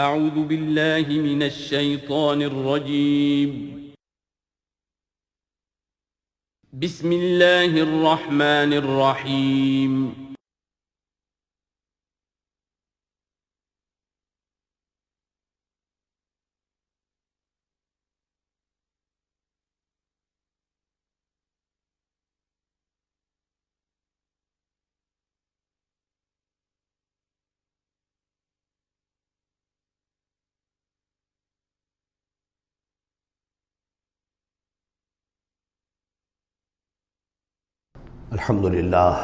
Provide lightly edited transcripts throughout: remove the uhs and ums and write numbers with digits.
اعوذ باللہ من الشیطان الرجیم بسم اللہ الرحمن الرحیم الحمدللہ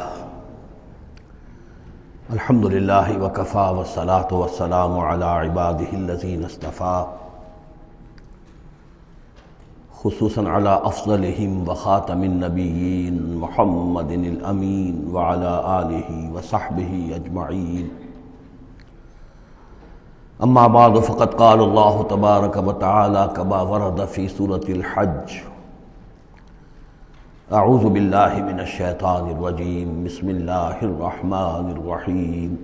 وکفا والصلاة والسلام علی عباده الذین اصطفى خصوصاً علی افضلہم وخاتم النبیین محمد الامین وعلی آلہ وصحبہ اجمعین اما بعد فقد قال اللہ تبارک وتعالی کما ورد فی سورة الحج اعوذ باللہ من الشیطان الرجیم بسم اللہ الرحمن الرحیم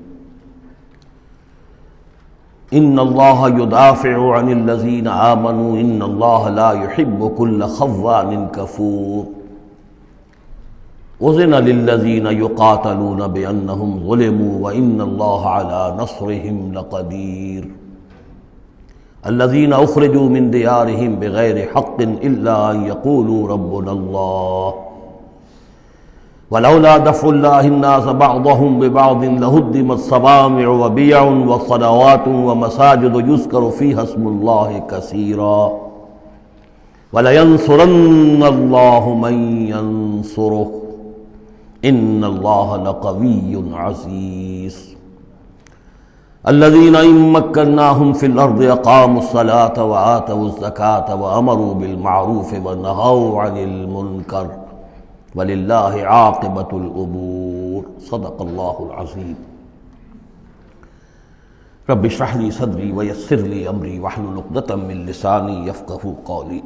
ان اللہ یدافع عن الذین آمنوا ان اللہ لا يحب كل خوان کفور اذن للذین یقاتلون بانہم ظلموا وان اللہ علی نصرہم لقدیر الذين اخرجوا من ديارهم بغير حق الا ان يقولوا ربنا الله ولولا دفع الله الناس بعضهم ببعض لهدمت صوامع وبيع وصلوات ومساجد يذكر فيها اسم الله كثيرا ولينصرن الله من ينصره ان الله لقوي عزيز الذين إن مكناهم في الأرض أقاموا الصلاة وآتوا الزكاة وأمروا بالمعروف ونهوا عن المنكر ولله عاقبة الأمور صدق الله العظيم رب اشرح لي صدري ويسر لي أمري واحلل عقدة من لساني يفقهوا قولي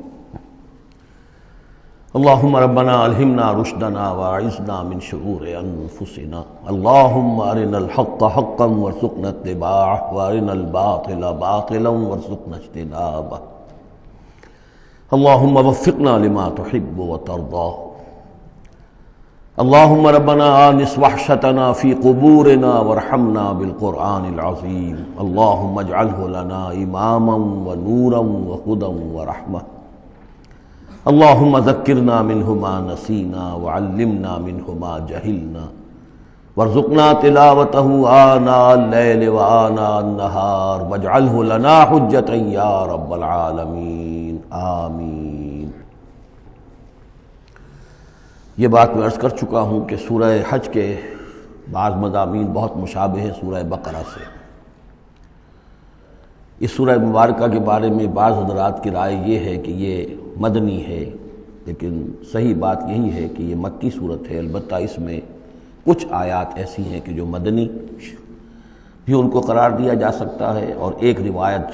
اللهم ربنا الہمنا رشدنا واعذنا من شرور انفسنا اللهم ارنا الحق حقا وارزقنا اتباعه وارنا الباطل باطلا وارزقنا اجتنابه اللهم وفقنا لما تحب وترضى اللهم ربنا آنس وحشتنا في قبورنا وارحمنا بالقرآن العظيم اللهم اجعله لنا إماما ونورا وهدى ورحمة اللهم ذکرنا منہ ما نسینا وعلمنا منہ ما جہلنا وارزقنا تلاوته آناء اللیل وآناء النہار واجعلہ لنا حجتا یا رب العالمین آمین۔ یہ بات میں عرض کر چکا ہوں کہ سورہ حج کے بعض مضامین بہت مشابہ ہیں سورہ بقرہ سے۔ اس سورہ مبارکہ کے بارے میں بعض حضرات کی رائے یہ ہے کہ یہ مدنی ہے، لیکن صحیح بات یہی ہے کہ یہ مکی صورت ہے۔ البتہ اس میں کچھ آیات ایسی ہیں کہ جو مدنی بھی ان کو قرار دیا جا سکتا ہے، اور ایک روایت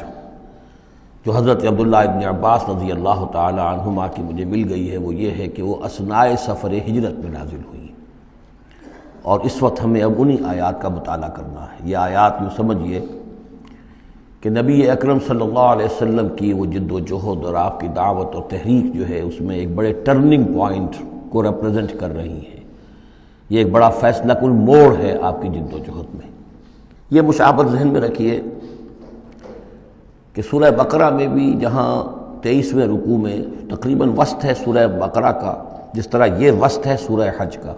جو حضرت عبداللہ ابن عباس رضی اللہ تعالی عنہما کی مجھے مل گئی ہے وہ یہ ہے کہ وہ اثناء سفر ہجرت میں نازل ہوئی، اور اس وقت ہمیں اب انہی آیات کا مطالعہ کرنا ہے۔ یہ آیات میں سمجھیے کہ نبی اکرم صلی اللہ علیہ وسلم کی وہ جد و جہد اور آپ کی دعوت اور تحریک جو ہے اس میں ایک بڑے ٹرننگ پوائنٹ کو ریپرزنٹ کر رہی ہیں۔ یہ ایک بڑا فیصلہ کن موڑ ہے آپ کی جد و جہد میں۔ یہ مشابہت ذہن میں رکھیے کہ سورہ بقرہ میں بھی جہاں 23ویں رکوع میں تقریباً وسط ہے سورہ بقرہ کا، جس طرح یہ وسط ہے سورہ حج کا،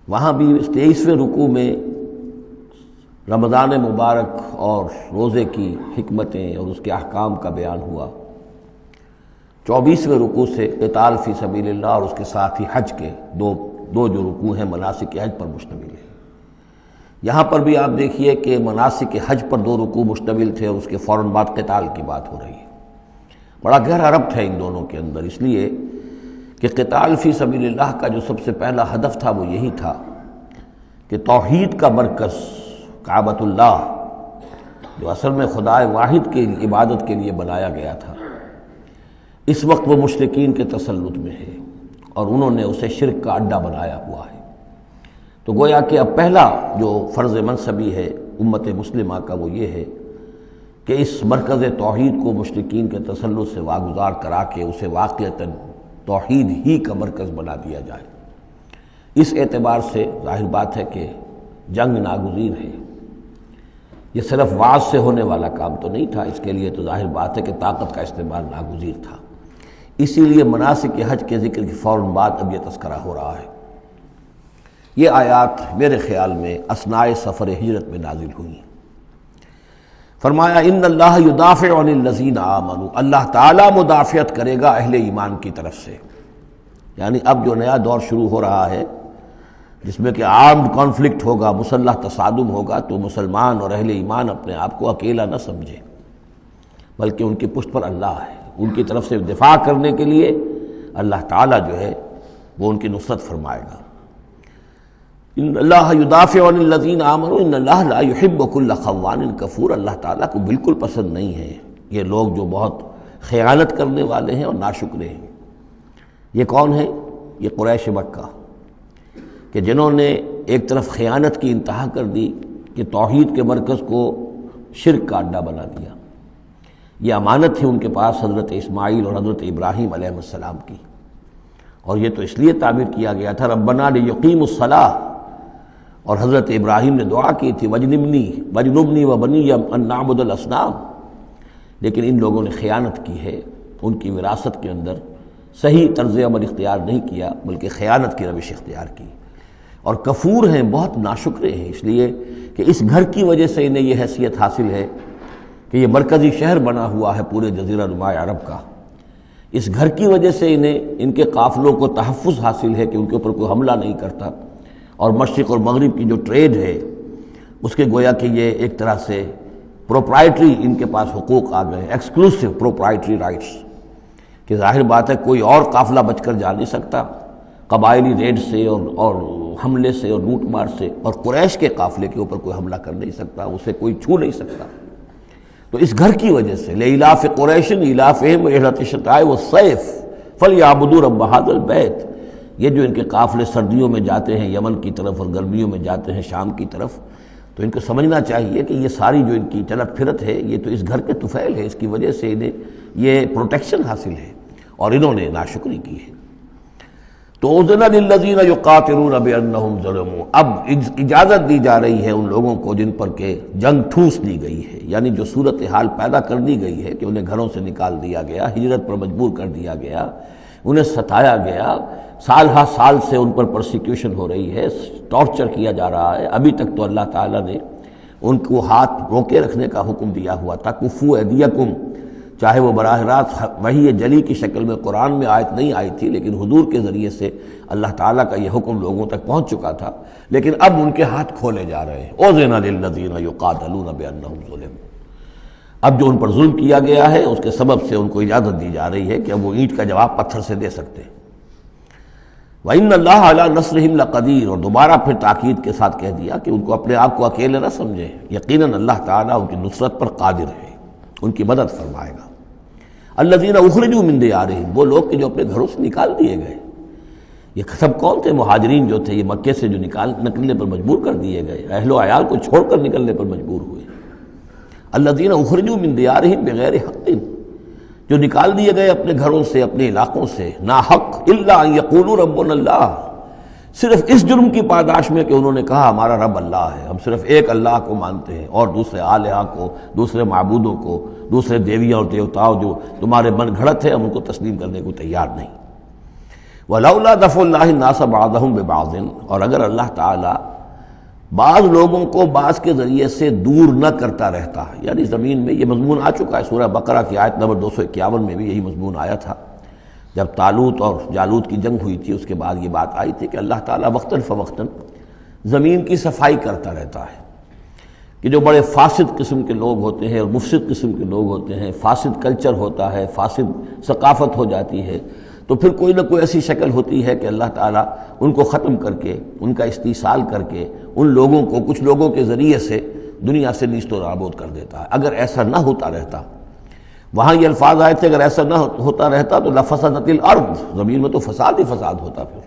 وہاں بھی 23ویں رکوع میں رمضان مبارک اور روزے کی حکمتیں اور اس کے احکام کا بیان ہوا۔ 24ویں رکوع سے قتال فی سبیل اللہ اور اس کے ساتھ ہی حج کے دو جو رکوع ہیں مناسک حج پر مشتمل ہیں۔ یہاں پر بھی آپ دیکھیے کہ مناسک حج پر 2 رکوع مشتمل تھے اور اس کے فوراً بعد قتال کی بات ہو رہی ہے۔ بڑا گہرا ربط ہے ان دونوں کے اندر، اس لیے کہ قتال فی سبیل اللہ کا جو سب سے پہلا ہدف تھا وہ یہی تھا کہ توحید کا مرکز کعبۃ اللہ جو اصل میں خدا واحد کی عبادت کے لیے بنایا گیا تھا، اس وقت وہ مشرکین کے تسلط میں ہے اور انہوں نے اسے شرک کا اڈا بنایا ہوا ہے۔ تو گویا کہ اب پہلا جو فرض منصبی ہے امت مسلمہ کا وہ یہ ہے کہ اس مرکز توحید کو مشرکین کے تسلط سے واگزار کرا کے اسے واقعتاً توحید ہی کا مرکز بنا دیا جائے۔ اس اعتبار سے ظاہر بات ہے کہ جنگ ناگزیر ہے۔ یہ صرف وعظ سے ہونے والا کام تو نہیں تھا، اس کے لیے تو ظاہر بات ہے کہ طاقت کا استعمال ناگزیر تھا۔ اسی لیے مناسک حج کے ذکر کے فوراً بعد اب یہ تذکرہ ہو رہا ہے۔ یہ آیات میرے خیال میں اثناء سفر ہجرت میں نازل ہوئی ہیں۔ فرمایا ان اللہ یدافع عن الذین آمنوا، اللہ تعالیٰ مدافعت کرے گا اہل ایمان کی طرف سے۔ یعنی اب جو نیا دور شروع ہو رہا ہے جس میں کہ آرمڈ کانفلکٹ ہوگا، مسلح تصادم ہوگا، تو مسلمان اور اہل ایمان اپنے آپ کو اکیلا نہ سمجھے، بلکہ ان کی پشت پر اللہ ہے۔ ان کی طرف سے دفاع کرنے کے لیے اللہ تعالیٰ جو ہے وہ ان کی نصرت فرمائے گا۔ ان اللہ یدافع عن الذین آمنوا ان اللہ لا یحب کل خوان کفور، اللہ تعالیٰ کو بالکل پسند نہیں ہے یہ لوگ جو بہت خیانت کرنے والے ہیں اور ناشکرے ہیں۔ یہ کون ہیں؟ یہ قریش مکہ کہ جنہوں نے ایک طرف خیانت کی انتہا کر دی کہ توحید کے مرکز کو شرک کا اڈا بنا دیا۔ یہ امانت تھی ان کے پاس حضرت اسماعیل اور حضرت ابراہیم علیہ السلام کی، اور یہ تو اس لیے تعبیر کیا گیا تھا ربنا لیقیموا الصلاۃ، اور حضرت ابراہیم نے دعا کی تھی وجنبنی وبنی ان نعبد الاصنام، لیکن ان لوگوں نے خیانت کی ہے، ان کی وراثت کے اندر صحیح طرز عمل اختیار نہیں کیا بلکہ خیانت کی روش اختیار کی، اور کفور ہیں، بہت ناشکرے ہیں، اس لیے کہ اس گھر کی وجہ سے انہیں یہ حیثیت حاصل ہے کہ یہ مرکزی شہر بنا ہوا ہے پورے جزیرہ نما عرب کا۔ اس گھر کی وجہ سے انہیں ان کے قافلوں کو تحفظ حاصل ہے کہ ان کے اوپر کوئی حملہ نہیں کرتا، اور مشرق اور مغرب کی جو ٹریڈ ہے اس کے گویا کہ یہ ایک طرح سے پروپرائٹری ان کے پاس حقوق آ گئے، ایکسکلوسیو پروپرائٹری رائٹس، کہ ظاہر بات ہے کوئی اور قافلہ بچ کر جا نہیں سکتا قبائلی ریڈ سے اور حملے سے اور لوٹ مار سے، اور قریش کے قافلے کے اوپر کوئی حملہ کر نہیں سکتا، اسے کوئی چھو نہیں سکتا۔ تو اس گھر کی وجہ سے لإلاف قریش إِلَافِهِمْ رِحْلَةَ الشِّتَاءِ وَالصَّيْفِ فَلْيَعْبُدُوا رَبَّ هَذَا الْبَيْتِ، یہ جو ان کے قافلے سردیوں میں جاتے ہیں یمن کی طرف اور گرمیوں میں جاتے ہیں شام کی طرف، تو ان کو سمجھنا چاہیے کہ یہ ساری جو ان کی چلت پھرت ہے یہ تو اس گھر کے طفیل ہے، اس کی وجہ سے انہیں یہ پروٹیکشن حاصل ہے، اور انہوں نے ناشکری کی ہے۔ تو اذن للذین یقاتلون بانہم ظلموا، اب اجازت دی جا رہی ہے ان لوگوں کو جن پر کہ جنگ ٹھوس دی گئی ہے، یعنی جو صورتحال پیدا کر دی گئی ہے کہ انہیں گھروں سے نکال دیا گیا، ہجرت پر مجبور کر دیا گیا، انہیں ستایا گیا، سال ہا سال سے ان پر پرسیکیوشن ہو رہی ہے، ٹارچر کیا جا رہا ہے۔ ابھی تک تو اللہ تعالیٰ نے ان کو ہاتھ روکے رکھنے کا حکم دیا ہوا تھا، کفو ایدیکم، چاہے وہ براہ راست وحی جلی کی شکل میں قرآن میں آیت نہیں آئی تھی، لیکن حضور کے ذریعے سے اللہ تعالیٰ کا یہ حکم لوگوں تک پہنچ چکا تھا، لیکن اب ان کے ہاتھ کھولے جا رہے ہیں۔ اذن للذین یقاتلون بانہم ظلموا، اب جو ان پر ظلم کیا گیا ہے اس کے سبب سے ان کو اجازت دی جا رہی ہے کہ اب وہ اینٹ کا جواب پتھر سے دے سکتے ہیں۔ وَإِنَّ اللَّهَ عَلَىٰ نَصْرِهِمْ لَقَدِيرٌ، اور دوبارہ پھر تاکید کے ساتھ کہہ دیا کہ ان کو اپنے آپ کو اکیلے نہ سمجھیں، یقیناً اللہ تعالیٰ ان کی نصرت پر قادر ہے، ان کی مدد فرمائے گا۔ الذین اخرجوا من دیارہم، وہ لوگ کہ جو اپنے گھروں سے نکال دیے گئے، یہ سب کون تھے؟ مہاجرین جو تھے، یہ مکے سے جو نکلنے پر مجبور کر دیے گئے، اہل و عیال کو چھوڑ کر نکلنے پر مجبور ہوئے۔ الذین اخرجوا من دیارہم بغیر حق، جو نکال دیے گئے اپنے گھروں سے، اپنے علاقوں سے نا حق، الا ان یقولوا ربنا اللہ، صرف اس جرم کی پاداش میں کہ انہوں نے کہا ہمارا رب اللہ ہے، ہم صرف ایک اللہ کو مانتے ہیں اور دوسرے آلہہ کو، دوسرے معبودوں کو، دوسرے دیویوں اور دیوتاؤں جو تمہارے من گھڑت ہے ہم ان کو تسلیم کرنے کو تیار نہیں۔ وَلَوْلَا دَفْعُ اللَّهِ النَّاسَ بَعْضَهُمْ بِبَعْضٍ، اور اگر اللہ تعالیٰ بعض لوگوں کو بعض کے ذریعے سے دور نہ کرتا رہتا، یعنی زمین میں یہ مضمون آ چکا ہے، سورہ بقرہ کی آیت نمبر 251 میں بھی یہی مضمون آیا تھا، جب طالوت اور جالوت کی جنگ ہوئی تھی، اس کے بعد یہ بات آئی تھی کہ اللہ تعالیٰ وقتاً فوقتاً زمین کی صفائی کرتا رہتا ہے، کہ جو بڑے فاسد قسم کے لوگ ہوتے ہیں اور مفسد قسم کے لوگ ہوتے ہیں، فاسد کلچر ہوتا ہے، فاسد ثقافت ہو جاتی ہے، تو پھر کوئی نہ کوئی ایسی شکل ہوتی ہے کہ اللہ تعالیٰ ان کو ختم کر کے، ان کا استیصال کر کے، ان لوگوں کو کچھ لوگوں کے ذریعے سے دنیا سے نیست و نابود کر دیتا ہے۔ اگر ایسا نہ ہوتا رہتا، وہاں یہ الفاظ آئے تھے اگر ایسا نہ ہوتا رہتا تو لفسدت الارض، زمین میں تو فساد ہی فساد ہوتا پھر،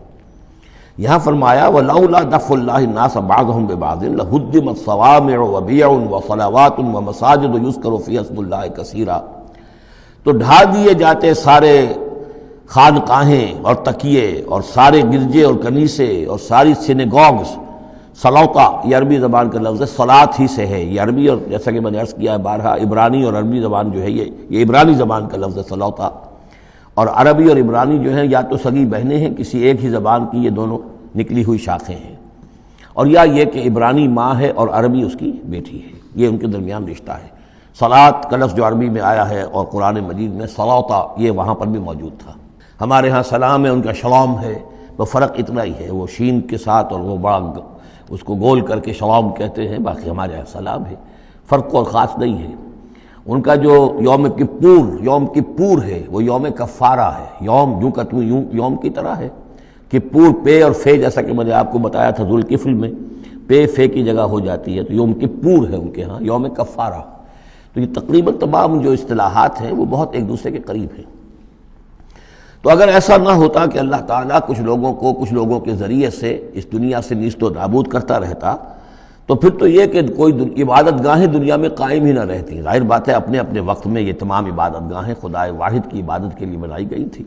یہاں فرمایا وَلَوْلَا دَفْعُ اللَّهِ النَّاسَ بَعْضَهُم بِبَعْضٍ لَهُدِّمَتْ صَوَامِعُ وَبِيَعٌ وَصَلَوَاتٌ وَمَسَاجِدُ يُذْكَرُ فِيهَا اسْمُ اللَّهِ كَثِيرًا، تو ڈھا دیے جاتے سارے خانقاہیں اور تکیے اور سارے گرجے اور کنیسے اور ساری سینیگوگز۔ صلوتا یہ عربی زبان کا لفظ ہے، صلاۃ ہی سے ہے، یہ عربی، اور جیسا کہ میں نے عرض کیا ہے بارہا، عبرانی اور عربی زبان جو ہے یہ عبرانی زبان کا لفظ ہے صلوتا، اور عربی اور عبرانی جو ہیں یا تو سگی بہنیں ہیں، کسی ایک ہی زبان کی یہ دونوں نکلی ہوئی شاخیں ہیں، اور یا یہ کہ عبرانی ماں ہے اور عربی اس کی بیٹی ہے، یہ ان کے درمیان رشتہ ہے۔ صلاۃ کا لفظ جو عربی میں آیا ہے اور قرآن مجید میں صلوتا یہ وہاں پر بھی موجود تھا۔ ہمارے ہاں سلام ہے، ان کا شلام ہے، وہ فرق اتنا ہی ہے، وہ شین کے ساتھ اور وہ بڑا اس کو گول کر کے شلام کہتے ہیں، باقی ہمارے یہاں سلام ہے، فرق اور خاص نہیں ہے۔ ان کا جو یوم کپور ہے وہ یوم کفارہ ہے، یوم جو کہ یوں یوم کی طرح ہے، کپور پے اور فے، جیسا کہ میں نے آپ کو بتایا تھا ذوالکفل میں پے فے کی جگہ ہو جاتی ہے، تو یوم کپور ہے ان کے ہاں، یوم کفارہ۔ تو یہ تقریباً تمام جو اصطلاحات ہیں وہ بہت ایک دوسرے کے قریب ہیں۔ تو اگر ایسا نہ ہوتا کہ اللہ تعالیٰ کچھ لوگوں کے ذریعے سے اس دنیا سے نیست و نابود کرتا رہتا، تو پھر تو یہ کہ کوئی عبادت گاہیں دنیا میں قائم ہی نہ رہتی۔ ظاہر بات ہے اپنے اپنے وقت میں یہ تمام عبادت گاہیں خدا واحد کی عبادت کے لیے بنائی گئی تھیں،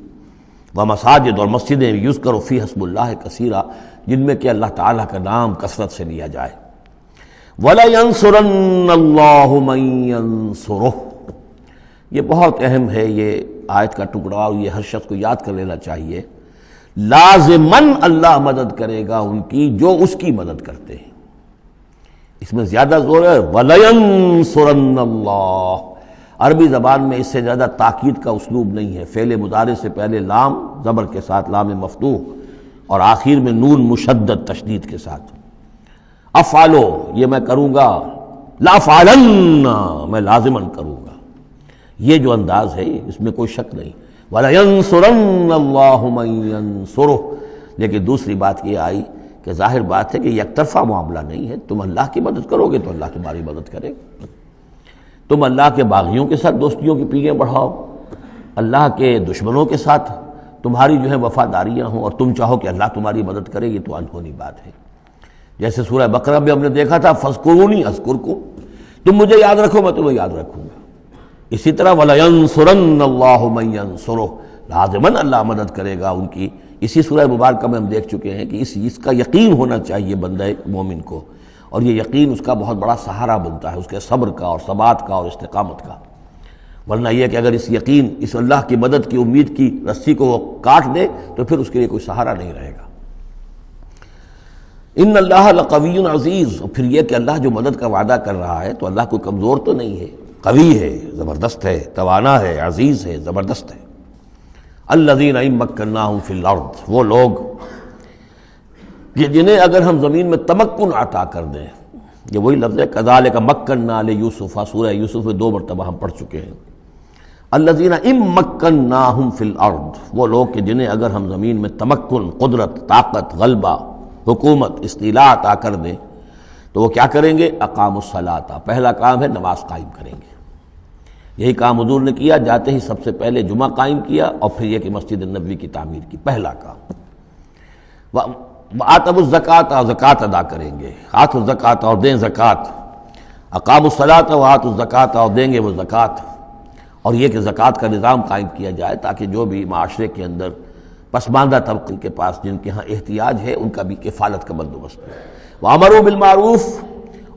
وہ مساجد اور مسجدیں یذکر فیہا اسم اللہ کثیرا، جن میں کہ اللہ تعالیٰ کا نام کثرت سے لیا جائے۔ وَلَيَنصُرَنَّ اللَّهُ مَن يَنصُرُهُ، یہ بہت اہم ہے، یہ آیت کا ٹکڑا، اور یہ ہر شخص کو یاد کر لینا چاہیے۔ لازماً اللہ مدد کرے گا ان کی جو اس کی مدد کرتے ہیں، اس میں زیادہ زور ہے وَلَيَنصُرَنَّ اللَّهُ۔ عربی زبان میں اس سے زیادہ تاکید کا اسلوب نہیں ہے، فعل مضارع سے پہلے لام زبر کے ساتھ، لام مفتوح، اور آخر میں نون مشدد تشدید کے ساتھ۔ افعلو یہ میں کروں گا، لافعلن میں لازماً کروں گا، یہ جو انداز ہے اس میں کوئی شک نہیں۔ وَلَيَنصُرَنَّ اللَّهُ مَن يَنصُرُهُ، لیکن دوسری بات یہ آئی کہ ظاہر بات ہے کہ یک طرفہ معاملہ نہیں ہے، تم اللہ کی مدد کرو گے تو اللہ تمہاری مدد کرے گا۔ تم اللہ کے باغیوں کے ساتھ دوستیوں کی پیلیں بڑھاؤ، اللہ کے دشمنوں کے ساتھ تمہاری جو ہے وفاداریاں ہوں، اور تم چاہو کہ اللہ تمہاری مدد کرے، یہ تو انہونی بات ہے۔ جیسے سورہ بقرہ میں ہم نے دیکھا تھا فَاذْكُرُونِی أَذْكُرْكُمْ، تم مجھے یاد رکھو میں تمہیں یاد رکھوں گا۔ اسی طرح وَلَيَنصُرَنَّ اللَّهُ مَن يَنصُرُهُ، لازماً اللہ مدد کرے گا ان کی۔ اسی سورہ مبارکہ میں ہم دیکھ چکے ہیں کہ اس کا یقین ہونا چاہیے بندہ مومن کو، اور یہ یقین اس کا بہت بڑا سہارا بنتا ہے، اس کے صبر کا اور ثبات کا اور استقامت کا۔ ورنہ یہ کہ اگر اس یقین، اس اللہ کی مدد کی امید کی رسی کو وہ کاٹ دے تو پھر اس کے لیے کوئی سہارا نہیں رہے گا۔ ان اللہ لقوی عزیز، اور پھر یہ کہ اللہ جو مدد کا وعدہ کر رہا ہے تو اللہ کوئی کمزور تو نہیں ہے، قوی ہے، زبردست ہے، توانا ہے، عزیز ہے، زبردست ہے۔ الذین ان مکناہم فی الارض، وہ لوگ جنہیں اگر ہم زمین میں تمکن عطا کر دیں، یہ وہی لفظ ہے کذالک مکننا لیوسف، سورہ یوسف میں 2 مرتبہ ہم پڑھ چکے ہیں۔ الذین ان مکناہم فی الارض، وہ لوگ کہ جنہیں اگر ہم زمین میں تمکن، قدرت، طاقت، غلبہ، حکومت، استیلاء عطا کر دیں تو وہ کیا کریں گے؟ اقاموا الصلاۃ، پہلا کام ہے نماز قائم کریں گے۔ یہی کام حضور نے کیا، جاتے ہی سب سے پہلے جمعہ قائم کیا، اور پھر یہ کہ مسجد نبوی کی تعمیر کی، پہلا کام۔ وآتوا الزکوٰۃ، زکوٰۃ ادا کریں گے، آتوا الزکوٰۃ، اور دیں زکوٰۃ، اقاموا الصلاۃ وآتوا الزکوٰۃ، اور دیں گے وہ زکوٰۃ، اور یہ کہ زکوٰۃ کا نظام قائم کیا جائے تاکہ جو بھی معاشرے کے اندر پسماندہ طبقے کے پاس جن کے ہاں احتیاج ہے ان کا بھی کفالت کا بندوبست ہو۔ وَأَمَرُوا بِالْمَعْرُوفِ،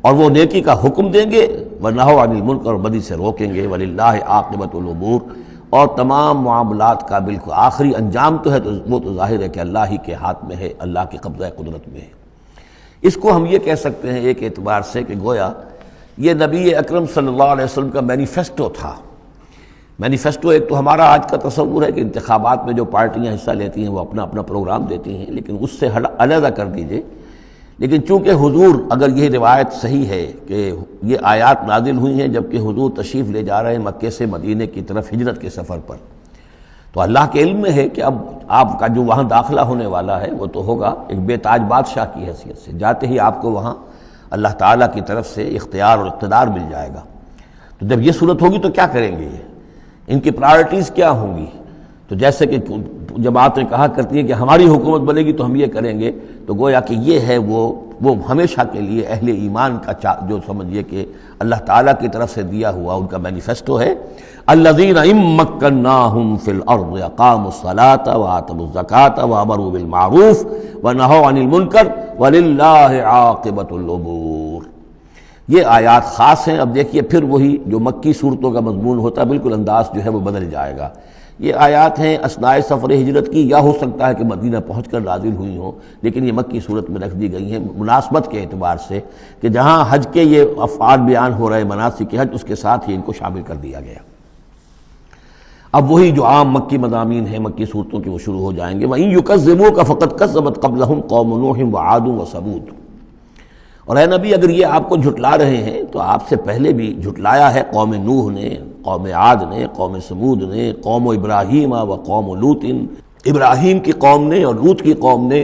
اور وہ نیکی کا حکم دیں گے، وَنَہَوْا عَنِ الْمُنکَرِ، اور بدی سے روکیں گے، وَلِلَّهِ عَاقِبَةُ الْأُمُورِ، اور تمام معاملات کا بالکل آخری انجام تو ہے تو وہ تو ظاہر ہے کہ اللہ ہی کے ہاتھ میں ہے، اللہ کے قبضہ قدرت میں ہے۔ اس کو ہم یہ کہہ سکتے ہیں ایک اعتبار سے کہ گویا یہ نبی اکرم صلی اللہ علیہ وسلم کا مینیفیسٹو تھا۔ مینیفیسٹو ایک تو ہمارا آج کا تصور ہے کہ انتخابات میں جو پارٹیاں حصہ لیتی ہیں وہ اپنا اپنا پروگرام دیتی ہیں، لیکن اس سے علیحدہ کر دیجئے۔ لیکن چونکہ حضور، اگر یہ روایت صحیح ہے کہ یہ آیات نازل ہوئی ہیں جبکہ حضور تشریف لے جا رہے ہیں مکے سے مدینے کی طرف ہجرت کے سفر پر، تو اللہ کے علم میں ہے کہ اب آپ کا جو وہاں داخلہ ہونے والا ہے وہ تو ہوگا ایک بے تاج بادشاہ کی حیثیت سے، جاتے ہی آپ کو وہاں اللہ تعالیٰ کی طرف سے اختیار اور اقتدار مل جائے گا۔ تو جب یہ صورت ہوگی تو کیا کریں گے؟ ان کی پرائرٹیز کیا ہوں گی؟ تو جیسے کہ جماعتیں کہا کرتی ہیں کہ ہماری حکومت بنے گی تو ہم یہ کریں گے، تو گویا کہ یہ ہے وہ ہمیشہ کے لیے اہل ایمان کا جو سمجھیے کہ اللہ تعالیٰ کی طرف سے دیا ہوا ان کا مینیفیسٹو ہے، الذین ان مکناہم فی الارض اقاموا الصلاۃ وآتوا الزکاۃ وامروا بالمعروف ونہوا عن المنکر وللہ عاقبۃ الامور۔ یہ آیات خاص ہیں۔ اب دیکھیے پھر وہی جو مکی صورتوں کا مضمون ہوتا ہے بالکل انداز جو ہے وہ بدل جائے گا۔ یہ آیات ہیں اثناء سفر ہجرت کی، یا ہو سکتا ہے کہ مدینہ پہنچ کر نازل ہوئی ہوں، لیکن یہ مکی صورت میں رکھ دی گئی ہیں مناسبت کے اعتبار سے کہ جہاں حج کے یہ افعال بیان ہو رہے مناسک حج، اس کے ساتھ ہی ان کو شامل کر دیا گیا۔ اب وہی جو عام مکی مضامین ہیں مکی صورتوں کے وہ شروع ہو جائیں گے۔ وَإِن يُكَذِّبُوكَ فَقَدْ كَذَّبَتْ قَبْلَهُمْ قَوْمُ نُوحٍ وَعَادٌ وَثَمُودُ۔ اور اے نبی اگر یہ آپ کو جھٹلا رہے ہیں تو آپ سے پہلے بھی جھٹلایا ہے قوم نوح نے، قوم عاد نے، قوم سمود نے، قوم ابراہیم و قوم لوط، ابراہیم کی قوم نے اور لوط کی قوم نے،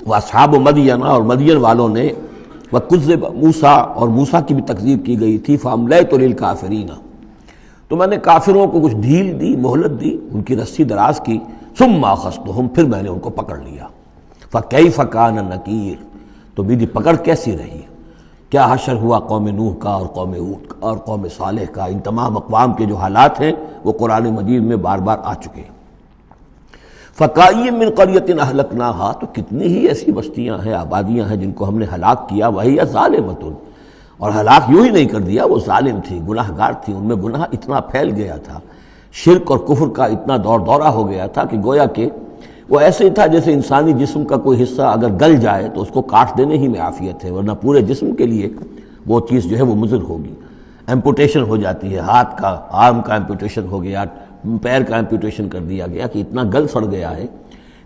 واصحاب مدین اور مدین والوں نے، وکذب موسیٰ اور موسیٰ کی بھی تکذیب کی گئی تھی، فاملیت للکافرین، تو میں نے کافروں کو کچھ ڈھیل دی، مہلت دی، ان کی رسی دراز کی، ثم اخذتہم، پھر میں نے ان کو پکڑ لیا، فکیف کان نکیر، تو میری پکڑ کیسی رہی، کیا حشر ہوا قوم نوح کا اور قوم ہود کا اور قوم صالح کا۔ ان تمام اقوام کے جو حالات ہیں وہ قرآن مجید میں بار بار آ چکے ہیں۔ فَكَأَيٍّ مِّن قَرْيَةٍ أَهْلَكْنَاهَا، تو کتنی ہی ایسی بستیاں ہیں، آبادیاں ہیں جن کو ہم نے ہلاک کیا، وَهِيَ ظَالِمَةٌ، اور ہلاک یوں ہی نہیں کر دیا، وہ ظالم تھی، گناہ گار تھی، ان میں گناہ اتنا پھیل گیا تھا، شرک اور کفر کا اتنا دورہ ہو گیا تھا کہ گویا کہ وہ ایسے ہی تھا جیسے انسانی جسم کا کوئی حصہ اگر گل جائے تو اس کو کاٹ دینے ہی میں عافیت ہے، ورنہ پورے جسم کے لیے وہ چیز جو ہے وہ مضر ہوگی۔ ایمپوٹیشن ہو جاتی ہے، ہاتھ کا، آرم کا ایمپوٹیشن ہو گیا، پیر کا ایمپوٹیشن کر دیا گیا کہ اتنا گل سڑ گیا ہے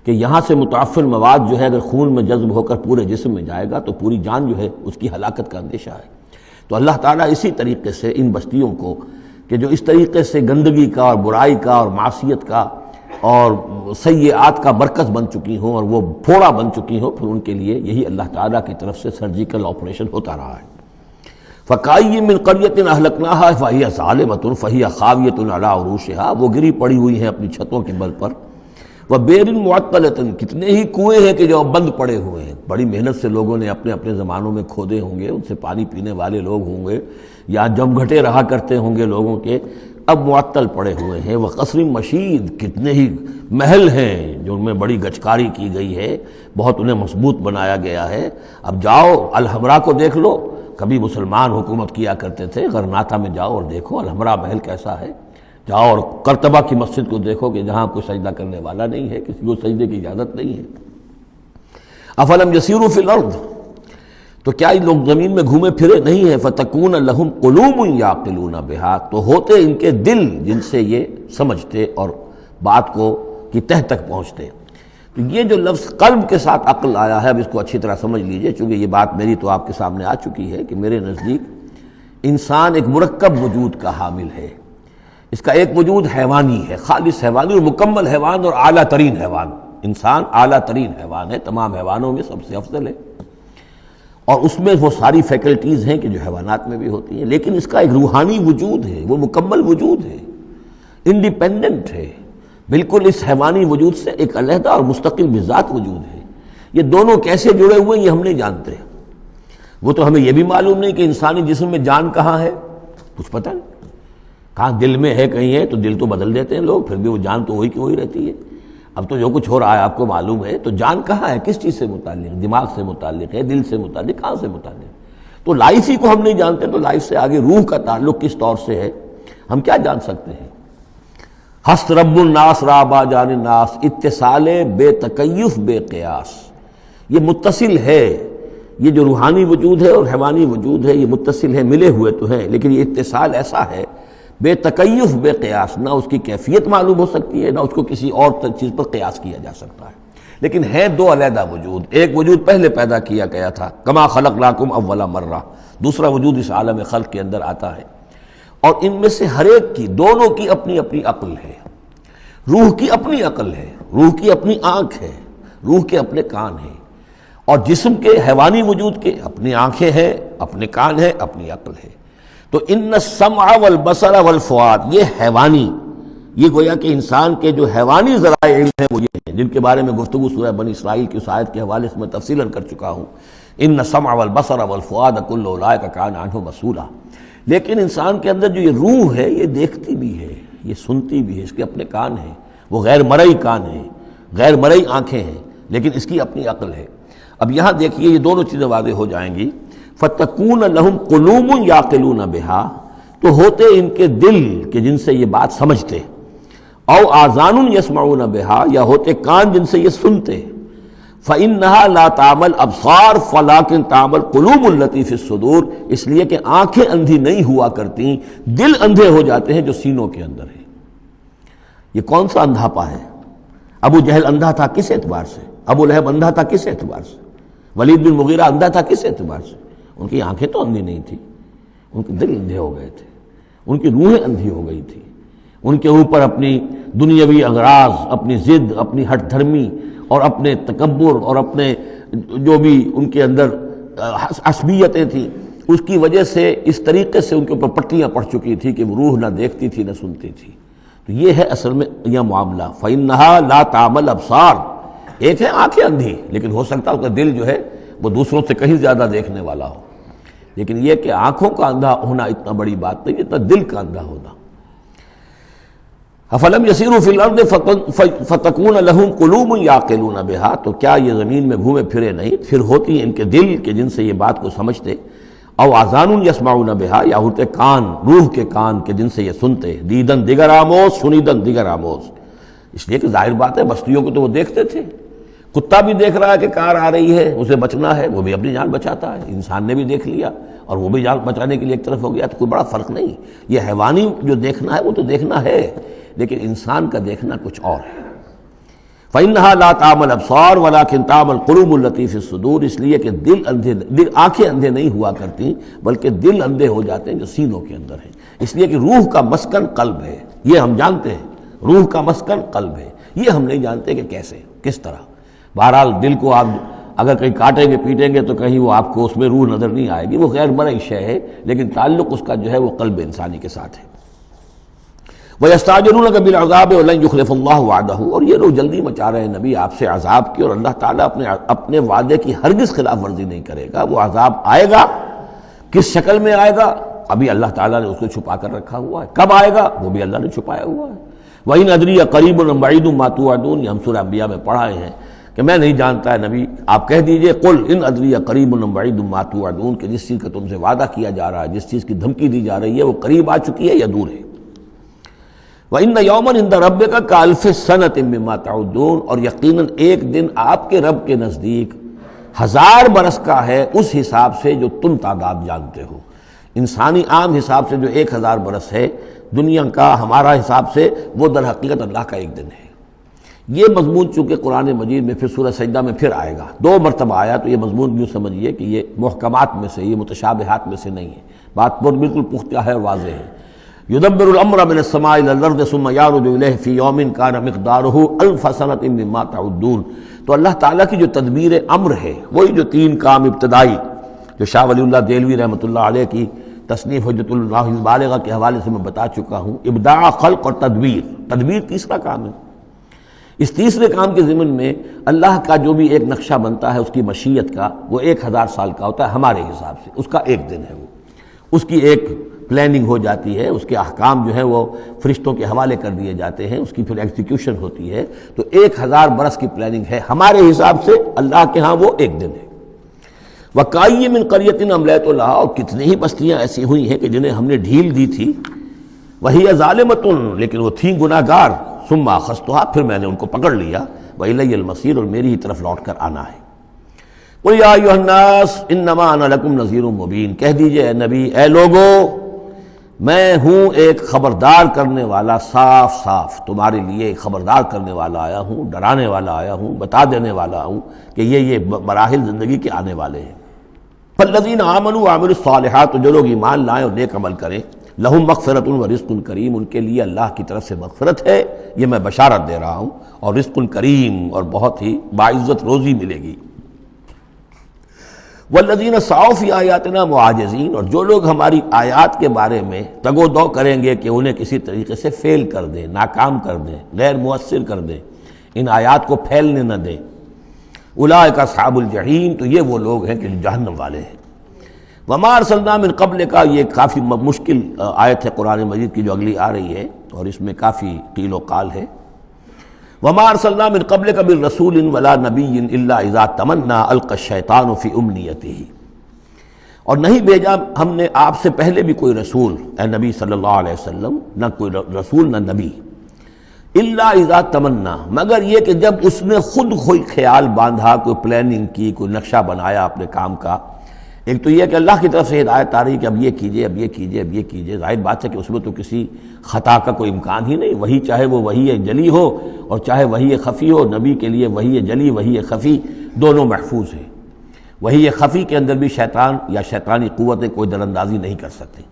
کہ یہاں سے متعفن مواد جو ہے اگر خون میں جذب ہو کر پورے جسم میں جائے گا تو پوری جان جو ہے اس کی ہلاکت کا اندیشہ ہے۔ تو اللہ تعالیٰ اسی طریقے سے ان بستیوں کو کہ جو اس طریقے سے گندگی کا اور برائی کا اور معصیت کا اور سیئات کا مرکز بن چکی ہوں اور وہ پھوڑا بن چکی ہوں، پھر ان کے لیے یہی اللہ تعالیٰ کی طرف سے سرجیکل آپریشن ہوتا رہا ہے۔ فَكَأَيٍّ مِّن قَرْيَةٍ أَهْلَكْنَاهَا فَهِيَ ظَالِمَةٌ فَهِيَ خَاوِيَةٌ عَلَىٰ عُرُوشِهَا، وہ گری پڑی ہوئی ہیں اپنی چھتوں کے بل پر۔ وَبِئْرٍ مُعَطَّلَةٍ، کتنے ہی کنویں ہیں کہ جو بند پڑے ہوئے ہیں، بڑی محنت سے لوگوں نے اپنے اپنے زمانوں میں کھودے ہوں گے، ان سے پانی پینے والے لوگ ہوں گے یا جمگھٹے رہا کرتے ہوں گے لوگوں کے، اب معطل پڑے ہوئے ہیں۔ وقصر مشید، کتنے ہی محل ہیں جو ان میں بڑی گچکاری کی گئی ہے، بہت انہیں مضبوط بنایا گیا ہے۔ اب جاؤ الحمرا کو دیکھ لو، کبھی مسلمان حکومت کیا کرتے تھے، غرناطہ میں جاؤ اور دیکھو الحمرا محل کیسا ہے، جاؤ اور قرطبہ کی مسجد کو دیکھو کہ جہاں کوئی سجدہ کرنے والا نہیں ہے، کسی کو سجدے کی اجازت نہیں ہے۔ افلم یسیروا فی الارض، تو کیا یہ لوگ زمین میں گھومے پھرے نہیں ہیں، فتکون لہم قلوب یعقلون بہا، تو ہوتے ان کے دل جن سے یہ سمجھتے اور بات کو کی تہ تک پہنچتے۔ تو یہ جو لفظ قلب کے ساتھ عقل آیا ہے، اب اس کو اچھی طرح سمجھ لیجئے، چونکہ یہ بات میری تو آپ کے سامنے آ چکی ہے کہ میرے نزدیک انسان ایک مرکب وجود کا حامل ہے۔ اس کا ایک وجود حیوانی ہے، خالص حیوانی اور مکمل حیوان اور اعلیٰ ترین حیوان۔ انسان اعلیٰ ترین حیوان ہے، تمام حیوانوں میں سب سے افضل ہے، اور اس میں وہ ساری فیکلٹیز ہیں کہ جو حیوانات میں بھی ہوتی ہیں، لیکن اس کا ایک روحانی وجود ہے، وہ مکمل وجود ہے، انڈیپینڈنٹ ہے، بالکل اس حیوانی وجود سے ایک علیحدہ اور مستقل بذات وجود ہے۔ یہ دونوں کیسے جڑے ہوئے ہیں یہ ہم نہیں جانتے۔ وہ تو ہمیں یہ بھی معلوم نہیں کہ انسانی جسم میں جان کہاں ہے، کچھ پتہ نہیں، کہاں دل میں ہے کہیں ہے، تو دل تو بدل دیتے ہیں لوگ، پھر بھی وہ جان تو وہی کی وہی رہتی ہے۔ اب تو جو کچھ ہو رہا ہے آپ کو معلوم ہے، تو جان کہاں ہے، کس چیز سے متعلق، دماغ سے متعلق ہے، دل سے متعلق، کہاں سے متعلق؟ تو لائف ہی کو ہم نہیں جانتے، تو لائف سے آگے روح کا تعلق کس طور سے ہے ہم کیا جان سکتے ہیں؟ ہست رب الناس رابع جان الناس، اتصال بے تکیف بے قیاس، یہ متصل ہے، یہ جو روحانی وجود ہے اور حیوانی وجود ہے یہ متصل ہے، ملے ہوئے تو ہیں، لیکن یہ اتصال ایسا ہے بے تکیف بے قیاس، نہ اس کی کیفیت معلوم ہو سکتی ہے، نہ اس کو کسی اور چیز پر قیاس کیا جا سکتا ہے، لیکن ہے دو علیحدہ وجود۔ ایک وجود پہلے پیدا کیا گیا تھا، کما خلقناکم اول مرہ، دوسرا وجود اس عالم خلق کے اندر آتا ہے، اور ان میں سے ہر ایک کی، دونوں کی اپنی اپنی عقل ہے۔ روح کی اپنی عقل ہے، روح کی اپنی آنکھ ہے، روح کے اپنے کان ہیں، اور جسم کے حیوانی وجود کے اپنی آنکھیں ہیں، اپنے کان ہیں، اپنی عقل ہے۔ تو ان السمع والبصر والفؤاد، یہ حیوانی یہ گویا کہ انسان کے جو حیوانی ذرائع علم ہیں وہ یہ ہیں جن کے بارے میں گفتگو سورہ بنی اسرائیل کی اس آیت کے حوالے سے میں تفصیلاً کر چکا ہوں. ان السمع والبصر والفؤاد کل اولئک کان عنہ مسئولا. لیکن انسان کے اندر جو یہ روح ہے یہ دیکھتی بھی ہے، یہ سنتی بھی ہے، اس کے اپنے کان ہیں، وہ غیر مرئی کان ہیں، غیر مرئی آنکھیں ہیں، لیکن اس کی اپنی عقل ہے. اب یہاں دیکھیے یہ دونوں چیزیں واضح ہو جائیں گی. فتکون لہم قلوب یعقلون بہا، تو ہوتے ان کے دل کہ جن سے یہ بات سمجھتے، او آذان یسمعون بہا، یا ہوتے کان جن سے یہ سنتے. فإنها لا تعمل ابصار ولكن تعمل قلوب التي في الصدور، اس لیے کہ آنکھیں اندھی نہیں ہوا کرتی، دل اندھے ہو جاتے ہیں جو سینوں کے اندر ہے. یہ کون سا اندھاپا ہے؟ ابو جہل اندھا تھا کس اعتبار سے؟ ابو لہب اندھا تھا کس اعتبار سے؟ ولید بن مغیرہ اندھا تھا کس اعتبار سے؟ ان کی آنکھیں تو اندھی نہیں تھی، ان کے دل اندھے ہو گئے تھے، ان کی روحیں اندھی ہو گئی تھی. ان کے اوپر اپنی دنیاوی اغراض، اپنی ضد، اپنی ہٹ دھرمی اور اپنے تکبر اور اپنے جو بھی ان کے اندر عصبیتیں تھیں، اس کی وجہ سے اس طریقے سے ان کے اوپر پٹیاں پڑ چکی تھی کہ وہ روح نہ دیکھتی تھی نہ سنتی تھی. تو یہ ہے اصل میں یہ معاملہ. فإنها لا تعمل ابصار، ایک ہے آنکھیں اندھی، لیکن ہو سکتا ہے اس کا دل جو ہے وہ دوسروں سے کہیں زیادہ دیکھنے والا ہو. لیکن یہ کہ آنکھوں کا اندھا ہونا اتنا بڑی بات نہیں، اتنا دل کا اندھا ہونا. افلم یسیروا فی الارض فتکون لہم قلوب یعقلون بہا، تو کیا یہ زمین میں گھومے پھرے نہیں، پھر ہوتی ہیں ان کے دل کہ جن سے یہ بات کو سمجھتے. او آذان یسمعون بہا، یا ہوتے کان، روح کے کان کہ جن سے یہ سنتے. دیدن دیگر آموز، سنیدن دیگر آموز، اس لیے کہ ظاہر بات ہے بستیوں کو تو وہ دیکھتے تھے. کتا بھی دیکھ رہا ہے کہ کار آ رہی ہے، اسے بچنا ہے، وہ بھی اپنی جان بچاتا ہے. انسان نے بھی دیکھ لیا اور وہ بھی جان بچانے کے لیے ایک طرف ہو گیا، تو کوئی بڑا فرق نہیں. یہ حیوانی جو دیکھنا ہے وہ تو دیکھنا ہے، لیکن انسان کا دیکھنا کچھ اور ہے. فإنها لا تعمل ابصار ولكن تعمل قلوب التي في الصدور، اس لیے کہ آنکھیں اندھے نہیں ہوا کرتی بلکہ دل اندھے ہو جاتے ہیں جو سینوں کے اندر ہیں. اس لیے کہ روح کا مسکن قلب ہے، یہ ہم جانتے ہیں، روح کا مسکن قلب ہے. یہ ہم نہیں جانتے کہ کیسے، کس طرح. بہرحال دل کو آپ اگر کہیں کاٹیں گے پیٹیں گے تو کہیں وہ آپ کو اس میں روح نظر نہیں آئے گی، وہ غیر مرئی شے ہے، لیکن تعلق اس کا جو ہے وہ قلب انسانی کے ساتھ ہے. وَيَسْتَعْجِلُونَكَ بِالْعَذَابِ وَلَنْ يُخْلِفَ اللَّهُ وَعْدَهُ، اور یہ لوگ جلدی مچا رہے ہیں نبی آپ سے عذاب کی، اور اللہ تعالیٰ اپنے وعدے کی ہرگز خلاف ورزی نہیں کرے گا. وہ عذاب آئے گا، کس شکل میں آئے گا ابھی اللہ تعالیٰ نے اس کو چھپا کر رکھا ہوا ہے. کب آئے گا وہ بھی اللہ نے چھپایا ہوا ہے. وَإِنْ أَدْرِي أَقَرِيبٌ أَمْ بَعِيدٌ مَا تُوعَدُونَ، یہ ہم سورہ انبیاء میں پڑھائے ہیں کہ میں نہیں جانتا ہے نبی، آپ کہہ دیجئے قُلْ إِنْ أَدْرِي أَقَرِيبٌ أَمْ بَعِيدٌ مَا تُوعَدُونَ، کہ جس چیز کا تم سے وعدہ کیا جا رہا ہے، جس چیز کی دھمکی دی جا رہی ہے وہ قریب آ چکی ہے یا دور ہے. وَإِنَّ يَوْمًا عِندَ رَبِّكَ كَأَلْفِ سَنَةٍ مِّمَّا تَعُدُّونَ، اور یقیناً ایک دن آپ کے رب کے نزدیک 1000 برس کا ہے اس حساب سے جو تم تعداد جانتے ہو. انسانی عام حساب سے جو 1000 برس ہے، دنیا کا ہمارا حساب سے وہ در حقیقت اللہ کا ایک دن ہے. یہ مضمون چونکہ قرآن مجید میں پھر سورہ سجدہ میں پھر آئے گا، 2 مرتبہ آیا، تو یہ مضمون یوں سمجھیے کہ یہ محکمات میں سے، یہ متشابہات میں سے نہیں ہے. بات بالکل پختہ ہے اور واضح ہے. یدبر الامر من السماء الى الارض ثم يعرج الیہ فی یوم کان مقدارہ 1000 سنۃ مما تعدون. تو اللہ تعالیٰ کی جو تدبیر امر ہے، وہی جو 3 کام ابتدائی جو شاہ ولی اللہ دہلوی رحمۃ اللہ علیہ کی تصنیف حجت اللہ البالغہ کے حوالے سے میں بتا چکا ہوں، ابداع، خلق اور تدبیر. تدبیر تیسرا کام ہے. اس تیسرے کام کے ضمن میں اللہ کا جو بھی ایک نقشہ بنتا ہے اس کی مشیت کا، وہ 1000 سال کا ہوتا ہے ہمارے حساب سے، اس کا ایک دن ہے. وہ اس کی ایک پلاننگ ہو جاتی ہے، اس کے احکام جو ہیں وہ فرشتوں کے حوالے کر دیے جاتے ہیں، اس کی پھر ایگزیکیوشن ہوتی ہے. تو 1000 برس کی پلاننگ ہے ہمارے حساب سے، اللہ کے ہاں وہ ایک دن ہے. وَكَأَيٍّ مِّن قَرْيَةٍ أَمْلَيْتُ لَهَا، اور کتنی ہی بستیاں ایسی ہوئی ہیں کہ جنہیں ہم نے ڈھیل دی تھی. وَهِيَ ظَالِمَةٌ، لیکن وہ تھیں گناہ گار. ثُمَّ أَخَذْتُهَا، پھر میں نے ان کو پکڑ لیا. وَإِلَيَّ الْمَصِيرُ، اور میری ہی طرف لوٹ کر آنا ہے. قُلْ يَا أَيُّهَا النَّاسُ إِنَّمَا أَنَا لَكُمْ نَذِيرٌ مُّبِينٌ، کہہ دیجئے اے نبی، اے لوگو، میں ہوں ایک خبردار کرنے والا، صاف صاف تمہارے لیے ایک خبردار کرنے والا آیا ہوں، ڈرانے والا آیا ہوں، بتا دینے والا ہوں کہ یہ مراحل زندگی کے آنے والے ہیں. فالذین آمنوا وعملوا الصالحات، جو لوگ ایمان لائیں اور نیک عمل کریں، لہم مغفرۃ ورزق کریم، ان کے لیے اللہ کی طرف سے مغفرت ہے، یہ میں بشارت دے رہا ہوں، اور رزق کریم، اور بہت ہی باعزت روزی ملے گی. والذین سعوا فی آیاتنا معاجزین، اور جو لوگ ہماری آیات کے بارے میں تگ و دو کریں گے کہ انہیں کسی طریقے سے فیل کر دیں، ناکام کر دیں، غیر مؤثر کر دیں، ان آیات کو پھیلنے نہ دیں، اولئک اصحاب الجحیم، تو یہ وہ لوگ ہیں کہ جو جہنم والے ہیں۔ وما ارسلنا من قبل کا، یہ کافی مشکل آیت ہے قرآن مجید کی جو اگلی آ رہی ہے، اور اس میں کافی قیل و قال ہے۔ وما ارسلنا من قبلک من رسول ولا نبی الا اذا تمنى القى الشیطان فی امنیتہ، اور نہیں بھیجا ہم نے آپ سے پہلے بھی کوئی رسول، اے نبی صلی اللہ علیہ وسلم، نہ کوئی رسول نہ نبی، الا اذا تمنا، مگر یہ کہ جب اس نے خود کوئی خیال باندھا، کوئی پلاننگ کی، کوئی نقشہ بنایا اپنے کام کا۔ ایک تو یہ کہ اللہ کی طرف سے ہدایت آ رہی کہ اب یہ کیجئے، اب یہ کیجئے، اب یہ کیجئے، ظاہر بات ہے کہ اس میں تو کسی خطا کا کوئی امکان ہی نہیں، وہی چاہے وہ وحی جلی ہو اور چاہے وحی خفی ہو، نبی کے لیے وحی جلی وحی خفی دونوں محفوظ ہیں۔ وحی خفی کے اندر بھی شیطان یا شیطانی قوتیں کوئی در اندازی نہیں کر سکتی،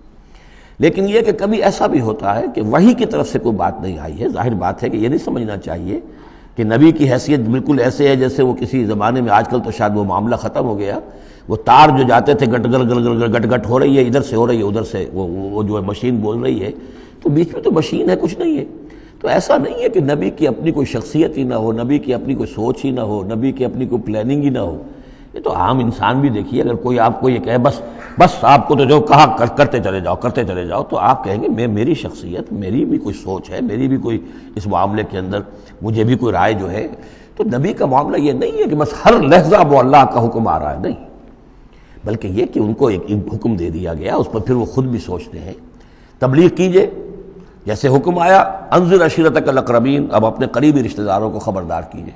لیکن یہ کہ کبھی ایسا بھی ہوتا ہے کہ وحی کی طرف سے کوئی بات نہیں آئی ہے، ظاہر بات ہے کہ یہ نہیں سمجھنا چاہیے کہ نبی کی حیثیت بالکل ایسے ہے جیسے وہ کسی زمانے میں، آج کل تو شاید وہ معاملہ ختم ہو گیا، وہ تار جو جاتے تھے گٹ گٹ گٹ گٹ گٹ ہو رہی ہے، ادھر سے ہو رہی ہے، ادھر سے وہ جو ہے مشین بول رہی ہے، تو بیچ میں تو مشین ہے، کچھ نہیں ہے۔ تو ایسا نہیں ہے کہ نبی کی اپنی کوئی شخصیت ہی نہ ہو، نبی کی اپنی کوئی سوچ ہی نہ ہو، نبی کی اپنی کوئی پلاننگ ہی نہ ہو۔ یہ تو عام انسان بھی دیکھیے، اگر کوئی آپ کو یہ کہے بس آپ کو تو جو کہا کرتے چلے جاؤ، تو آپ کہیں گے میری شخصیت، میری بھی کوئی سوچ ہے، میری بھی کوئی اس معاملے کے اندر مجھے بھی کوئی رائے جو ہے۔ تو نبی کا معاملہ یہ نہیں ہے کہ بس ہر لحظہ وہ اللہ کا حکم آ رہا ہے، نہیں، بلکہ یہ کہ ان کو ایک حکم دے دیا گیا، اس پر پھر وہ خود بھی سوچتے ہیں۔ تبلیغ کیجئے، جیسے حکم آیا انذر عشیرتک الاقربین، اب اپنے قریبی رشتہ داروں کو خبردار کیجئے۔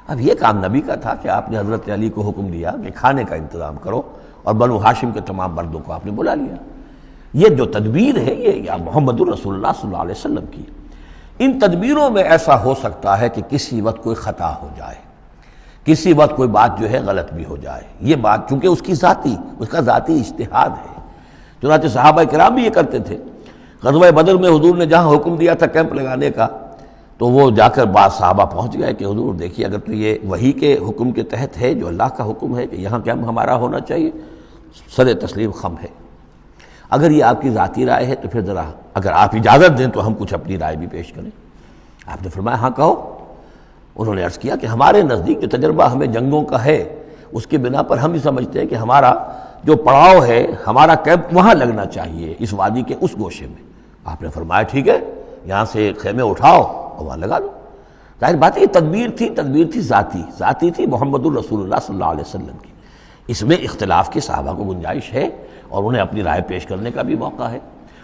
اب یہ کام نبی کا تھا کہ آپ نے حضرت علی کو حکم دیا کہ کھانے کا انتظام کرو، اور بنو ہاشم کے تمام مردوں کو آپ نے بلا لیا۔ یہ جو تدبیر ہے یہ یا محمد الرسول اللہ صلی اللہ علیہ وسلم کی، ان تدبیروں میں ایسا ہو سکتا ہے کہ کسی وقت کوئی خطا ہو جائے، کسی وقت کوئی بات جو ہے غلط بھی ہو جائے۔ یہ بات چونکہ اس کا ذاتی اجتہاد ہے، چنانچہ صحابہ کرام بھی یہ کرتے تھے۔ غزوہ بدر میں حضور نے جہاں حکم دیا تھا کیمپ لگانے کا، تو وہ جا کر بعض صحابہ پہنچ گئے کہ حضور دیکھیے اگر تو یہ وحی کے حکم کے تحت ہے، جو اللہ کا حکم ہے کہ یہاں کیمپ ہمارا ہونا چاہیے، سر تسلیم خم ہے۔ اگر یہ آپ کی ذاتی رائے ہے تو پھر ذرا اگر آپ اجازت دیں تو ہم کچھ اپنی رائے بھی پیش کریں۔ آپ نے فرمایا ہاں کہو۔ انہوں نے عرض کیا کہ ہمارے نزدیک جو تجربہ ہمیں جنگوں کا ہے، اس کے بنا پر ہم بھی سمجھتے ہیں کہ ہمارا جو پڑاؤ ہے، ہمارا کیمپ وہاں لگنا چاہیے، اس وادی کے اس گوشے میں۔ آپ نے فرمایا ٹھیک ہے، یہاں سے خیمے اٹھاؤ اور وہاں لگا دو۔ ظاہر بات ہے یہ تدبیر تھی ذاتی تھی محمد الرسول اللہ صلی اللہ علیہ وسلم کی۔ اس میں اختلاف کی صحابہ کو گنجائش ہے اور انہیں اپنی رائے پیش کرنے کا بھی موقع ہے۔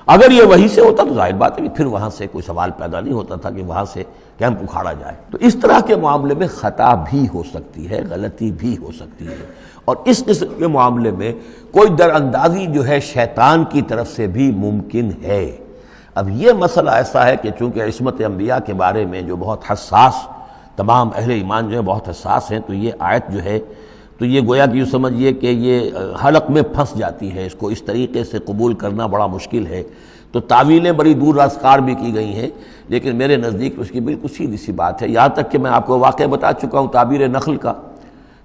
اگر یہ وہی سے ہوتا تو ظاہر بات ہے کہ پھر وہاں سے کوئی سوال پیدا نہیں ہوتا تھا کہ وہاں سے کیمپ اکھاڑا جائے۔ تو اس طرح کے معاملے میں خطا بھی ہو سکتی ہے، غلطی بھی ہو سکتی ہے، اور اس قسم کے معاملے میں کوئی در اندازی جو ہے شیطان کی طرف سے بھی ممکن ہے۔ اب یہ مسئلہ ایسا ہے کہ چونکہ عصمت انبیاء کے بارے میں جو بہت حساس، تمام اہل ایمان جو ہے بہت حساس ہیں، تو یہ آیت جو ہے تو یہ گویا کہ یوں سمجھیے کہ یہ حلق میں پھنس جاتی ہے، اس کو اس طریقے سے قبول کرنا بڑا مشکل ہے۔ تو تعویلیں بڑی دور راسکار بھی کی گئی ہیں، لیکن میرے نزدیک اس کی بالکل سیدھی سی بات ہے۔ یہاں تک کہ میں آپ کو واقعہ بتا چکا ہوں تعبیر نخل کا،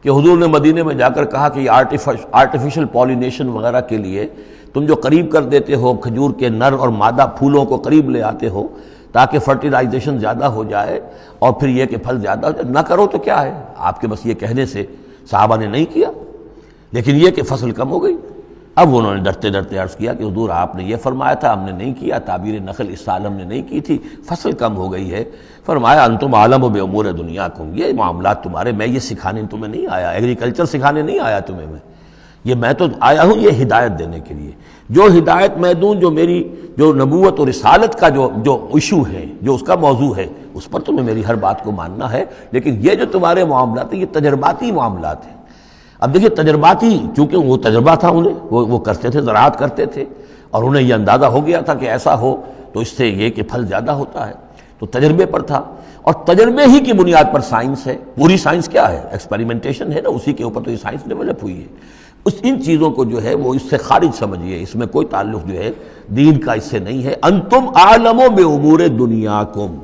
کہ حضور نے مدینے میں جا کر کہا کہ یہ آرٹیفیشل پولینیشن وغیرہ کے لیے تم جو قریب کر دیتے ہو، کھجور کے نر اور مادہ پھولوں کو قریب لے آتے ہو تاکہ فرٹیلائزیشن زیادہ ہو جائے اور پھر یہ کہ پھل زیادہ ہو جائے، نہ کرو تو کیا ہے؟ آپ کے بس یہ کہنے سے صحابہ نے نہیں کیا، لیکن یہ کہ فصل کم ہو گئی۔ اب انہوں نے ڈرتے ڈرتے عرض کیا کہ حضور آپ نے یہ فرمایا تھا، ہم نے نہیں کیا، تعبیر نخل اس سال ہم نے نہیں کی تھی، فصل کم ہو گئی ہے۔ فرمایا انتم عالم بامور دنیاکم، یہ معاملات تمہارے، میں یہ سکھانے تمہیں نہیں آیا، ایگریکلچر سکھانے نہیں آیا تمہیں میں تو آیا ہوں یہ ہدایت دینے کے لیے۔ جو ہدایت میں دوں، جو میری جو نبوت اور رسالت کا جو ایشو ہے، جو اس کا موضوع ہے، اس پر تمہیں میری ہر بات کو ماننا ہے، لیکن یہ جو تمہارے معاملات ہیں یہ تجرباتی معاملات ہیں۔ اب دیکھیے تجرباتی، چونکہ وہ تجربہ تھا انہیں، وہ کرتے تھے، زراعت کرتے تھے، اور انہیں یہ اندازہ ہو گیا تھا کہ ایسا ہو تو اس سے یہ کہ پھل زیادہ ہوتا ہے، تو تجربے پر تھا، اور تجربے ہی کی بنیاد پر سائنس ہے۔ پوری سائنس کیا ہے؟ ایکسپیریمنٹیشن ہے نا، اسی کے اوپر تو یہ سائنس ڈیولپ ہوئی ہے۔ ان چیزوں کو جو ہے وہ اس سے خارج سمجھیے، اس میں کوئی تعلق جو ہے دین کا اس سے نہیں ہے۔ انتم عالم بامور دنیاکم،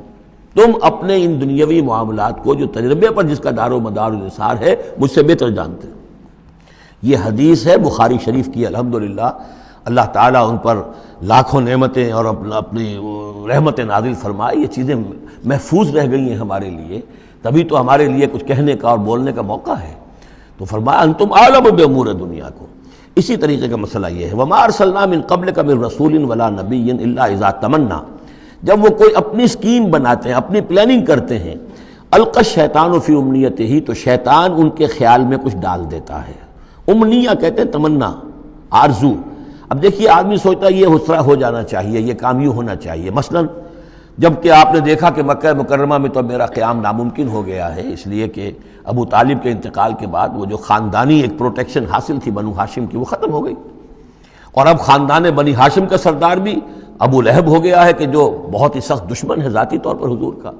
تم اپنے ان دنیاوی معاملات کو جو تجربے پر جس کا دار و مدار و نثار ہے مجھ سے بہتر جانتے ہو، یہ حدیث ہے بخاری شریف کی، الحمدللہ اللہ تعالیٰ ان پر لاکھوں نعمتیں اور اپنی رحمت نازل فرمائے، یہ چیزیں محفوظ رہ گئی ہیں ہمارے لیے، تبھی تو ہمارے لیے کچھ کہنے کا اور بولنے کا موقع ہے۔ تو فرمایا انتم اعلم بامور دنیا کو۔ اسی طریقے کا مسئلہ یہ ہے وما ارسلنا من قبلک من رسول ولا نبی الا اذا تمنا، جب وہ کوئی اپنی اسکیم بناتے ہیں، اپنی پلاننگ کرتے ہیں، القى الشیطان فی امنیتہ، تو شیطان ان کے خیال میں کچھ ڈال دیتا ہے۔ امنیہ کہتے ہیں تمنا، آرزو۔ اب دیکھیے آدمی سوچتا ہے یہ حسرہ ہو جانا چاہیے، یہ کام یوں ہونا چاہیے، مثلا جب کہ آپ نے دیکھا کہ مکہ مکرمہ میں تو میرا قیام ناممکن ہو گیا ہے، اس لیے کہ ابو طالب کے انتقال کے بعد وہ جو خاندانی ایک پروٹیکشن حاصل تھی بنو ہاشم کی، وہ ختم ہو گئی، اور اب خاندان بنی ہاشم کا سردار بھی ابو لہب ہو گیا ہے کہ جو بہت ہی سخت دشمن ہے ذاتی طور پر حضور کا۔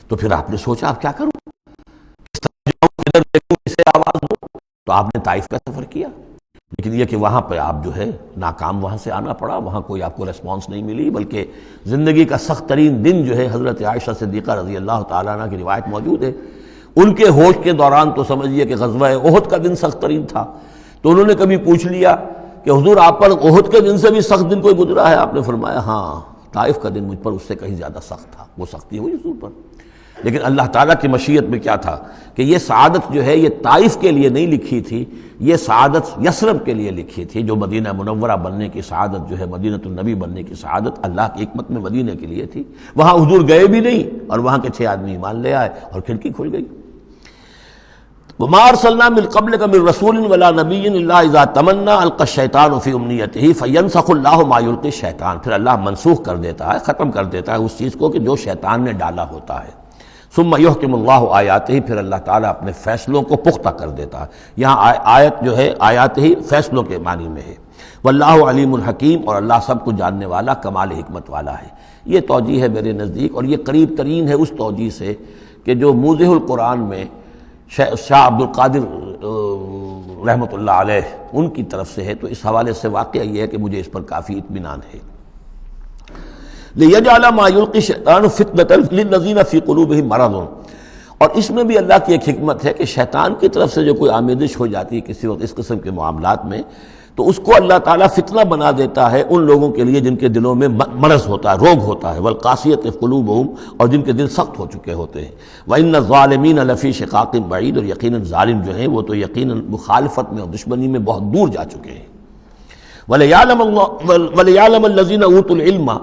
تو پھر آپ نے سوچا اب کیا کروں، کس طرح جاؤں، کدھر دیکھوں، کسے آواز دوں، تو آپ نے طائف کا سفر کیا، لیکن یہ کہ وہاں پہ آپ جو ہے ناکام وہاں سے آنا پڑا، وہاں کوئی آپ کو ریسپانس نہیں ملی، بلکہ زندگی کا سخت ترین دن جو ہے حضرت عائشہ صدیقہ رضی اللہ تعالیٰ عنہ کی روایت موجود ہے، ان کے ہوش کے دوران تو سمجھیے کہ غزوہ احد کا دن سخت ترین تھا، تو انہوں نے کبھی پوچھ لیا کہ حضور آپ پر احد کے دن سے بھی سخت دن کوئی گزرا ہے؟ آپ نے فرمایا ہاں، طائف کا دن مجھ پر اس سے کہیں زیادہ سخت تھا، وہ سختی ہوئی حضور پر۔ لیکن اللہ تعالیٰ کی مشیت میں کیا تھا کہ یہ سعادت جو ہے یہ طائف کے لیے نہیں لکھی تھی، یہ سعادت یثرب کے لیے لکھی تھی، جو مدینہ منورہ بننے کی سعادت جو ہے، مدینہ النبی بننے کی سعادت اللہ کی حکمت میں مدینہ کے لیے تھی۔ وہاں حضور گئے بھی نہیں اور وہاں کے 6 آدمی ایمان لے آئے اور کھڑکی کھل گئی۔ وما ارسلنا من قبلک من رسول ولا نبی الا اذا تمنا القى الشیطان فی امنیتہ فینسخ اللہ ما یلقی الشیطان، پھر اللہ منسوخ کر دیتا ہے، ختم کر دیتا ہے اس چیز کو کہ جو شیطان نے ڈالا ہوتا ہے۔ ثم یحکم اللہ آیاتہ، پھر اللہ تعالیٰ اپنے فیصلوں کو پختہ کر دیتا ہے۔ یہاں آیت جو ہے آیات ہی فیصلوں کے معنی میں ہے۔ واللہ علیم الحکیم، اور اللہ سب کو جاننے والا، کمال حکمت والا ہے۔ یہ توجیہ ہے میرے نزدیک، اور یہ قریب ترین ہے اس توجیہ سے کہ جو موضح القرآن میں شاہ عبد القادر رحمۃ اللہ علیہ ان کی طرف سے ہے، تو اس حوالے سے واقعہ یہ ہے کہ مجھے اس پر کافی اطمینان ہے۔ لِيَجْعَلَ مَا يُلْقِي الشَّيْطَانُ فِتْنَةً لِلَّذِينَ فِي قُلُوبِهِم مَرَضٌ، اور اس میں بھی اللہ کی ایک حکمت ہے کہ شیطان کی طرف سے جو کوئی آمیزش ہو جاتی ہے کسی وقت اس قسم کے معاملات میں، تو اس کو اللہ تعالیٰ فتنہ بنا دیتا ہے ان لوگوں کے لیے جن کے دلوں میں مرض ہوتا ہے، روگ ہوتا ہے، وَالْقَاسِيَةِ قُلُوبُهُمْ، اور جن کے دل سخت ہو چکے ہوتے ہیں۔ وَإِنَّ الظَّالِمِينَ لَفِي شِقَاقٍ بَعِيدٍ، اور یقیناً ظالم جو ہیں وہ تو یقیناً مخالفت میں اور دشمنی میں بہت دور جا چکے ہیں۔ وَلِيَعْلَمَ الَّذِينَ أُوتُوا الْعِلْمَ،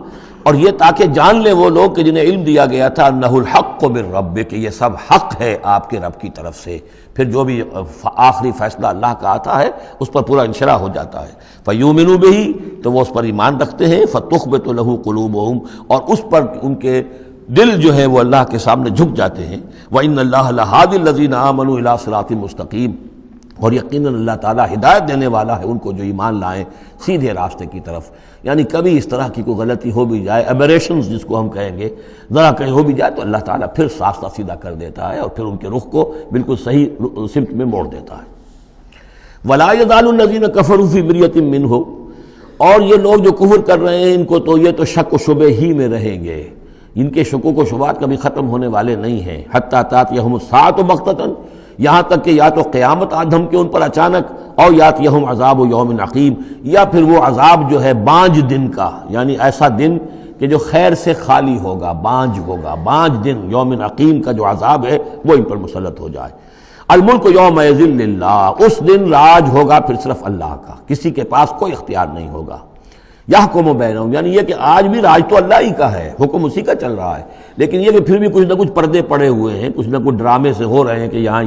اور یہ تاکہ جان لے وہ لوگ کہ جنہیں علم دیا گیا تھا، انہ الحق من ربک، کہ یہ سب حق ہے آپ کے رب کی طرف سے۔ پھر جو بھی آخری فیصلہ اللہ کا آتا ہے اس پر پورا انشراح ہو جاتا ہے۔ فیؤمنوا بہ، تو وہ اس پر ایمان رکھتے ہیں، فتخبت لہ قلوبہم، اور اس پر ان کے دل جو ہے وہ اللہ کے سامنے جھک جاتے ہیں۔ وان اللہ لہادی الذین آمنوا الی صراط مستقیم، اور یقیناً اللہ تعالیٰ ہدایت دینے والا ہے ان کو جو ایمان لائیں سیدھے راستے کی طرف۔ یعنی کبھی اس طرح کی کوئی غلطی ہو بھی جائے، ایبریشنز جس کو ہم کہیں گے، ذرا کہیں ہو بھی جائے تو اللہ تعالیٰ پھر راستہ سیدھا کر دیتا ہے اور پھر ان کے رخ کو بالکل صحیح سمت میں موڑ دیتا ہے۔ وَلَا يَزَالُ الَّذِينَ كَفَرُوا فِي مِرْيَةٍ مِّنْهُ، اور یہ لوگ جو کفر کر رہے ہیں ان کو تو یہ تو شک و شبہ ہی میں رہیں گے، ان کے شکوک و شبہات کبھی ختم ہونے والے نہیں ہیں۔ حَتَّىٰ تَأْتِيَهُمُ السَّاعَةُ بَغْتَةً، یہاں تک کہ یا تو قیامت آ دھمکے ان پر اچانک، اور یاتیہم عذاب یوم عقیم، یا پھر وہ عذاب جو ہے بانج دن کا، یعنی ایسا دن کہ جو خیر سے خالی ہوگا، بانج ہوگا، بانج دن، یوم عقیم کا جو عذاب ہے وہ ان پر مسلط ہو جائے۔ الملک یومئذ للہ، اس دن راج ہوگا پھر صرف اللہ کا، کسی کے پاس کوئی اختیار نہیں ہوگا۔ یحکم بینہم، یعنی یہ کہ آج بھی راج تو اللہ ہی کا ہے، حکم اسی کا چل رہا ہے، لیکن یہ کہ پھر بھی کچھ نہ کچھ پردے پڑے ہوئے ہیں، کچھ نہ کچھ ڈرامے سے ہو رہے ہیں کہ یہاں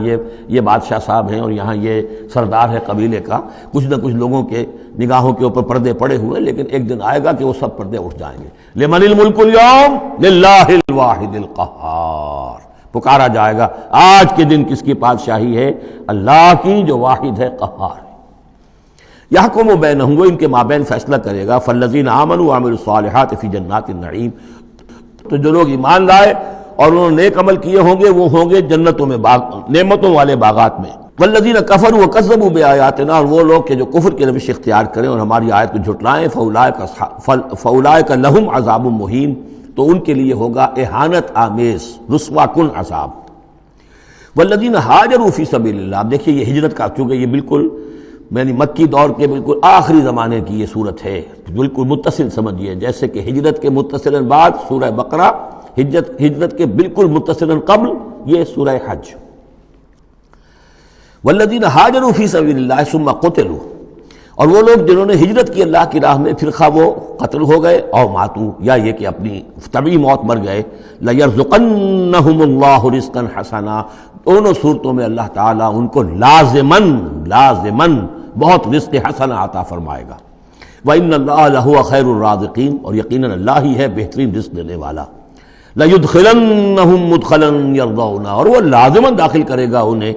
یہ بادشاہ صاحب ہیں اور یہاں یہ سردار ہے قبیلے کا، کچھ نہ کچھ لوگوں کے نگاہوں کے اوپر پردے پڑے ہوئے ہیں، لیکن ایک دن آئے گا کہ وہ سب پردے اٹھ جائیں گے۔ لمن الملک اليوم للہ الواحد القہار، پکارا جائے گا آج کے دن کس کی بادشاہی ہے؟ اللہ کی جو واحد ہے، قہار ہے۔ یحکم بینہم، وہ ان کے مابین فیصلہ کرے گا۔ فالذین آمنوا وعملوا الصالحات فی جنات النعیم، تو جو لوگ ایمان لائے اور انہوں نے نیک عمل کیے ہوں گے وہ ہوں گے جنتوں میں، نعمتوں والے باغات میں۔ والذین کفروا وکذبوا بآیاتنا، اور وہ لوگ کہ جو کفر کی روش اختیار کریں اور ہماری آیت کو جھٹلائیں، فاولئک لہم عذاب مہین، تو ان کے لیے ہوگا اہانت آمیز، رسوا کن عذاب۔ والذین ہاجروا فی سبیل اللہ، اب دیکھیے یہ ہجرت کا، چونکہ یہ بالکل یعنی مکی دور کے بالکل آخری زمانے کی یہ صورت ہے، بالکل متصل سمجھیے، جیسے کہ ہجرت کے متصلاً بعد سورہ بقرہ، ہجرت کے بالکل متصلاً قبل یہ سورہ حج۔ والذین ہاجروا فی سبیل اللہ ثم قتلوا، اور وہ لوگ جنہوں نے ہجرت کی اللہ کی راہ میں، پھر خواہ وہ قتل ہو گئے اور ماتو، یا یہ کہ اپنی طبعی موت مر گئے، لَيَرْزُقَنَّهُمُ اللَّهُ رِزْقًا حَسَنًا، دونوں صورتوں میں اللہ تعالیٰ ان کو لازماً بہت رزق حسن عطا فرمائے گا۔ وَإِنَّ اللَّهَ لَهُوَ خَيْرُ الرَّازِقِينَ، اور یقیناً اللہ ہی ہے بہترین رزق دینے والا۔ لَيُدْخِلَنَّهُمْ مُدْخَلًا يَرْضَوْنَ، اور وہ لازماً داخل کرے گا انہیں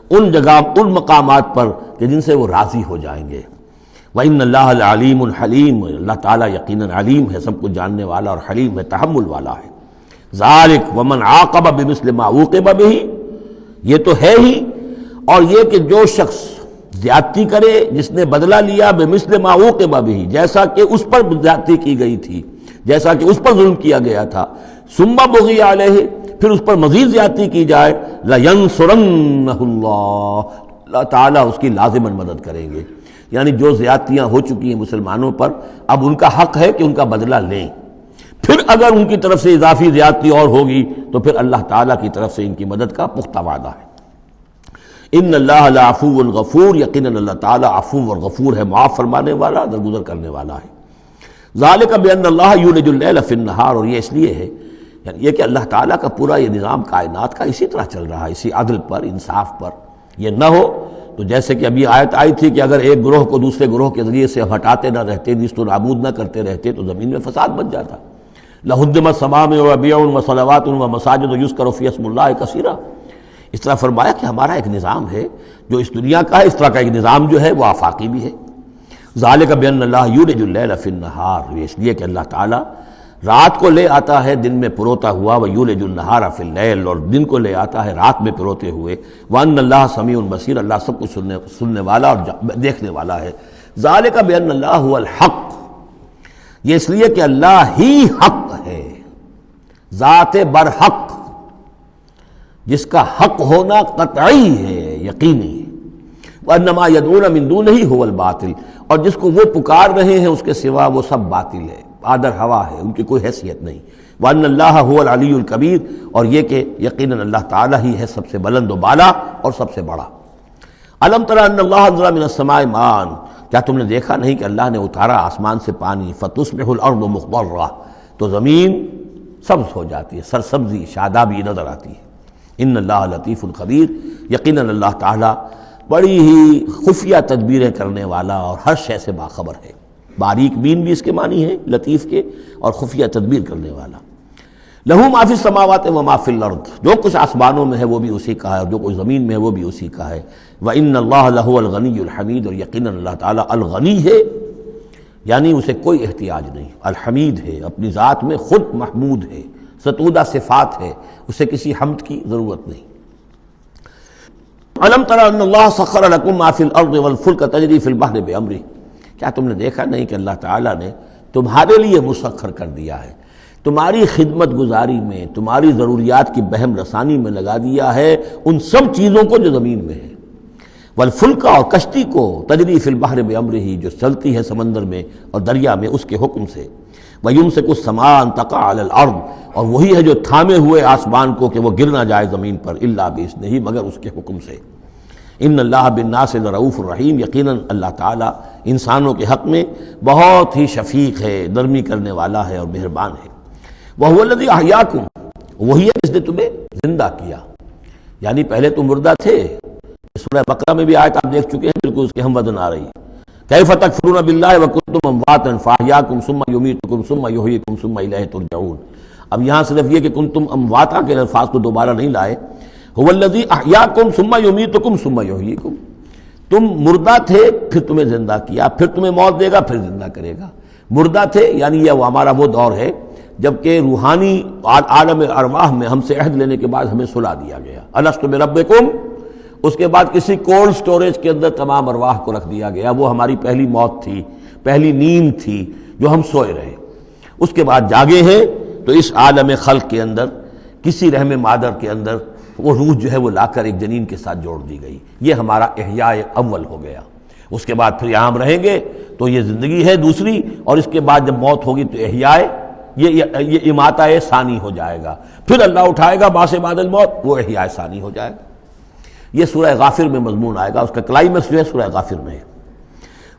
ان جگہ، ان مقامات پر کہ جن سے وہ راضی ہو جائیں گے۔ وَإِنَّ اللَّهَ لَعَلِيمٌ حَلِيمٌ، اللہ تعالیٰ یقیناً علیم ہے، سب کچھ جاننے والا، اور حلیم ہے، تحمل والا ہے۔ ذَلِكَ وَمَنْ عَاقَبَ بِمِثْلِ مَا عُوقِبَ بِهِ، یہ تو ہے ہی، اور یہ کہ جو شخص زیادتی کرے، جس نے بدلہ لیا بِمِثْلِ مَا عُوقِبَ بِهِ، جیسا کہ اس پر زیادتی کی گئی تھی، جیسا کہ اس پر ظلم کیا گیا تھا، ثُمَّ بُغِيَ عَلَيْهِ، پھر اس پر مزید زیادتی کی جائے، لَيَنْصُرَنَّهُ اللَّهُ، اللہ تعالیٰ اس کی لازماً مدد کریں گے۔ یعنی جو زیادتیاں ہو چکی ہیں مسلمانوں پر، اب ان کا حق ہے کہ ان کا بدلہ لیں، پھر اگر ان کی طرف سے اضافی زیادتی اور ہوگی تو پھر اللہ تعالیٰ کی طرف سے ان کی مدد کا پختہ وعدہ ہے۔ ان اللہ لعفو غفور، یقیناً اللہ تعالیٰ عفو اور غفور ہے، معاف فرمانے والا، درگزر کرنے والا ہے۔ ذالک بان اللہ یولج اللیل فی النہار، اور یہ اس لیے ہے، یعنی یہ کہ اللہ تعالیٰ کا پورا یہ نظام کائنات کا اسی طرح چل رہا ہے، اسی عدل پر، انصاف پر۔ یہ نہ ہو تو جیسے کہ ابھی آیت آئی تھی کہ اگر ایک گروہ کو دوسرے گروہ کے ذریعے سے ہٹاتے نہ رہتے، نیست و نابود نہ کرتے رہتے، تو زمین میں فساد بچ جاتا۔ لَهُدِّمَتْ صَوَامِعُ وَبِيَعٌ وَصَلَوَاتٌ وَمَسَاجِدُ يُذْكَرُ فِيهَا اسْمُ اللَّهِ كَثِيرًا، اس طرح فرمایا کہ ہمارا ایک نظام ہے جو اس دنیا کا ہے، اس طرح کا ایک نظام جو ہے وہ آفاقی بھی ہے۔ ذَلِكَ بِأَنَّ اللَّهَ يُولِجُ اللَّيْلَ فِي النَّهَارِ، یہ اس لیے کہ اللہ تعالیٰ رات کو لے آتا ہے دن میں پروتا ہوا، وَيُولِجُ النَّهَارَ فِي اللَّيْلِ، اور دن کو لے آتا ہے رات میں پروتے ہوئے، وَأَنَّ اللَّهَ سَمِيعٌ بَصِيرٌ، اللہ سب کچھ سننے والا اور دیکھنے والا ہے۔ ذَلِكَ بِأَنَّ اللَّهَ هُوَ الْحَقُّ، یہ اس لیے کہ اللہ ہی حق ہے، ذات برحق، جس کا حق ہونا قطعی ہے، یقینی ہے۔ وَأَنَّ مَا يَدْعُونَ مِن دُونِهِ هُوَ الْبَاطِلُ، اور جس کو وہ پکار رہے ہیں اس کے سوا وہ سب باطل ہے، آدر ہوا ہے، ان کی کوئی حیثیت نہیں۔ وَأَنَّ اللَّهَ هُوَ الْعَلِيُّ الْكَبِيرُ، اور یہ کہ یقیناً اللہ تعالیٰ ہی ہے سب سے بلند و بالا اور سب سے بڑا۔ أَلَمْ تَرَ أَنَّ اللَّهَ أَنزَلَ مِنَ السَّمَاءِ مَاءً، کیا تم نے دیکھا نہیں کہ اللہ نے اتارا آسمان سے پانی، فَتُصْبِحُ الْأَرْضُ مُخْضَرَّةً، تو زمین سبز ہو جاتی ہے، سرسبزی شادابی نظر آتی ہے۔ ان اللہ لطیف الخبیر، یقیناً اللہ تعالیٰ بڑی ہی خفیہ تدبیریں کرنے والا اور ہر شے سے باخبر ہے۔ باریک بین بھی اس کے معنی ہے لطیف کے، اور خفیہ تدبیر کرنے والا۔ لہو ما فی السماوات و ما فی الارض، جو کچھ آسمانوں میں ہے وہ بھی اسی کا ہے، اور جو کچھ زمین میں ہے وہ بھی اسی کا ہے۔ وان اللہ لہو الغنی الحمید، اور یقیناً اللہ تعالیٰ الغنی ہے، یعنی اسے کوئی احتیاج نہیں، الحمید ہے، اپنی ذات میں خود محمود ہے، ستودہ صفات ہے، اسے کسی حمد کی ضرورت نہیں۔ الم تر ان اللہ سخر لکم ما فی الارض والفلک تجری فی البحر بامرہ، کیا تم نے دیکھا نہیں کہ اللہ تعالیٰ نے تمہارے لیے مسخر کر دیا ہے، تمہاری خدمت گزاری میں، تمہاری ضروریات کی بہم رسانی میں لگا دیا ہے ان سب چیزوں کو جو زمین میں ہے، والفلک، اور کشتی کو، تجری فی البحر بامرہ، جو چلتی ہے سمندر میں اور دریا میں اس کے حکم سے، وَيُمْسِكُ السَّمَاءَ أَن تَقَعَ عَلَى الْأَرْضِ، اور وہی ہے جو تھامے ہوئے آسمان کو کہ وہ گر نہ جائے زمین پر، إِلَّا بِإِذْنِهِ، مگر اس کے حکم سے۔ ان اللہ بالناس لرؤوف الرحیم، یقیناً اللہ تعالیٰ انسانوں کے حق میں بہت ہی شفیق ہے، نرمی کرنے والا ہے اور مہربان ہے۔ وَهُوَ الَّذِي أَحْيَاكُمْ، وہی ہے جس نے تمہیں زندہ کیا، یعنی پہلے تم مردہ تھے۔ سورہ بقرہ میں بھی آیت آپ دیکھ چکے ہیں، بالکل اس کے ہم وزن آ رہی ہے۔ کیف تکفرون باللہ وکنتم امواتا فاحیاکم ثم یمیتکم ثم یحییکم ثم الیہ ترجعون۔ اب یہاں صرف یہ کہ کنتم امواتا کے الفاظ کو دوبارہ نہیں لائے، هو الذی احیاکم ثم یمیتکم ثم یحییکم، تم مردہ تھے پھر تمہیں زندہ کیا، پھر تمہیں موت دے گا، پھر زندہ کرے گا۔ مردہ تھے یعنی یہ ہمارا وہ دور ہے جبکہ روحانی عالم ارواح میں ہم سے عہد لینے کے بعد ہمیں سلا دیا گیا، الست بربکم، اس کے بعد کسی کولڈ سٹوریج کے اندر تمام ارواح کو رکھ دیا گیا، وہ ہماری پہلی موت تھی، پہلی نیند تھی جو ہم سوئے رہے۔ اس کے بعد جاگے ہیں تو اس عالم خلق کے اندر کسی رحم مادر کے اندر وہ روح جو ہے وہ لا کر ایک جنین کے ساتھ جوڑ دی گئی، یہ ہمارا احیاء اول ہو گیا۔ اس کے بعد پھر یہاں ہم رہیں گے تو یہ زندگی ہے دوسری، اور اس کے بعد جب موت ہوگی تو احیاء یہ اماتہ ثانی ہو جائے گا، پھر اللہ اٹھائے گا بعد الموت، وہ احیاء ثانی ہو جائے گا۔ یہ سورہ غافر میں مضمون آئے گا، اس کا کلائمیکس جو ہے سورہ غافر میں ہے۔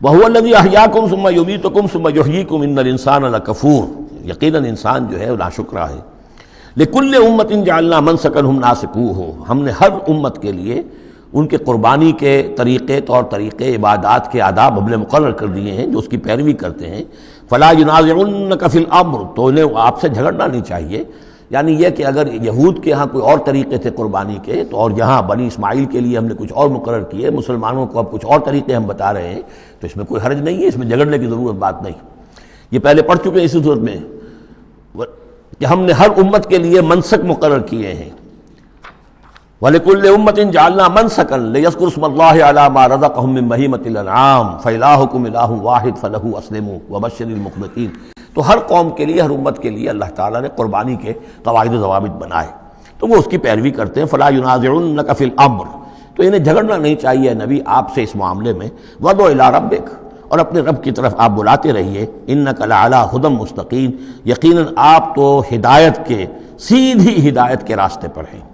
وَهُوَ الَّذِي أَحْيَاكُمْ ثُمَّ يُمِيتُكُمْ ثُمَّ يُحْيِيكُمْ إِنَّ الْإِنسَانَ لَكَفُورٌ، یقیناً انسان جو ہے وہ ناشکرا ہے۔ لِكُلِّ أُمَّةٍ جَعَلْنَا مَنْسَكًا هُمْ نَاسِكُوهُ، ہم نے ہر امت کے لیے ان کے قربانی کے طریقے، طور طریقے، عبادات کے آداب ہم نے مقرر کر دیے ہیں جو اس کی پیروی کرتے ہیں۔ فَلَا يُنَازِعُنَّكَ فِي الْأَمْرِ، تو انہیں آپ سے جھگڑنا نہیں چاہیے، یعنی یہ کہ اگر یہود کے ہاں کوئی اور طریقے تھے قربانی کے، تو اور یہاں بنی اسماعیل کے لیے ہم نے کچھ اور مقرر کیے، مسلمانوں کو اب کچھ اور طریقے ہم بتا رہے ہیں، تو اس میں کوئی حرج نہیں ہے، اس میں جھگڑنے کی ضرورت بات نہیں۔ یہ پہلے پڑھ چکے ہیں اسی صورت میں کہ ہم نے ہر امت کے لیے منسک مقرر کیے ہیں۔ وَلِكُلِّ أُمَّةٍ جَعَلْنَا مَنْسَكًا لِيَذْكُرُوا اسْمَ اللَّهِ عَلَىٰ مَا رَزَقَهُم مِّن بَهِيمَةِ الْأَنْعَامِ فَإِلَٰهُكُمْ إِلَٰهٌ وَاحِدٌ فَلَهُ أَسْلِمُوا وَبَشِّرِ الْمُخْبِتِينَ۔ تو ہر قوم کے لیے، ہر امت کے لیے اللہ تعالیٰ نے قربانی کے قواعد و ضوابط بنائے، تو وہ اس کی پیروی کرتے ہیں۔ فَلَا يُنَازِعُنَّكَ فِي الْأَمْرِ، تو انہیں جھگڑنا نہیں چاہیے نبی آپ سے اس معاملے میں۔ وَادْعُ إِلَىٰ رَبِّكَ، اور اپنے رب کی طرف آپ بلاتے رہیے۔ إِنَّكَ لَعَلَىٰ هُدًى مُسْتَقِيمٍ، یقیناً آپ تو ہدایت کے، سیدھی ہدایت کے راستے پر ہیں۔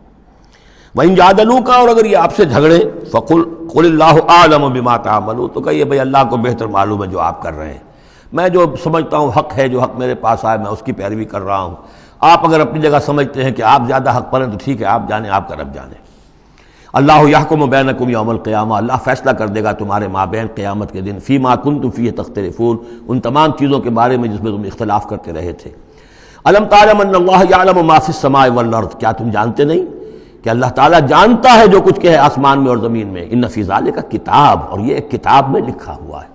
وَإِن جَادَلُوكَ، اور اگر یہ آپ سے جھگڑے، فَقُلْ اللَّهُ أَعْلَمُ بِمَا تَعْمَلُونَ، تو کہیے بھئی اللہ کو بہتر معلوم ہے جو آپ کر رہے ہیں، میں جو سمجھتا ہوں حق ہے، جو حق میرے پاس آئے میں اس کی پیروی کر رہا ہوں، آپ اگر اپنی جگہ سمجھتے ہیں کہ آپ زیادہ حق پر ہیں تو ٹھیک ہے، آپ جانیں، آپ کا رب جانے۔ اللہ یحکم بینکم یوم القیامہ، اللہ فیصلہ کر دے گا تمہارے مابین قیامت کے دن، فیما کنتم فیہ تختلفون، ان تمام چیزوں کے بارے میں جس میں تم اختلاف کرتے رہے تھے۔ الم تعلم ان اللہ یعلم ما فی السماء والارض، کیا تم جانتے نہیں کہ اللہ تعالیٰ جانتا ہے جو کچھ کہ ہے آسمان میں اور زمین میں۔ ان فی ذالک کتاب، اور یہ ایک کتاب میں لکھا ہوا ہے،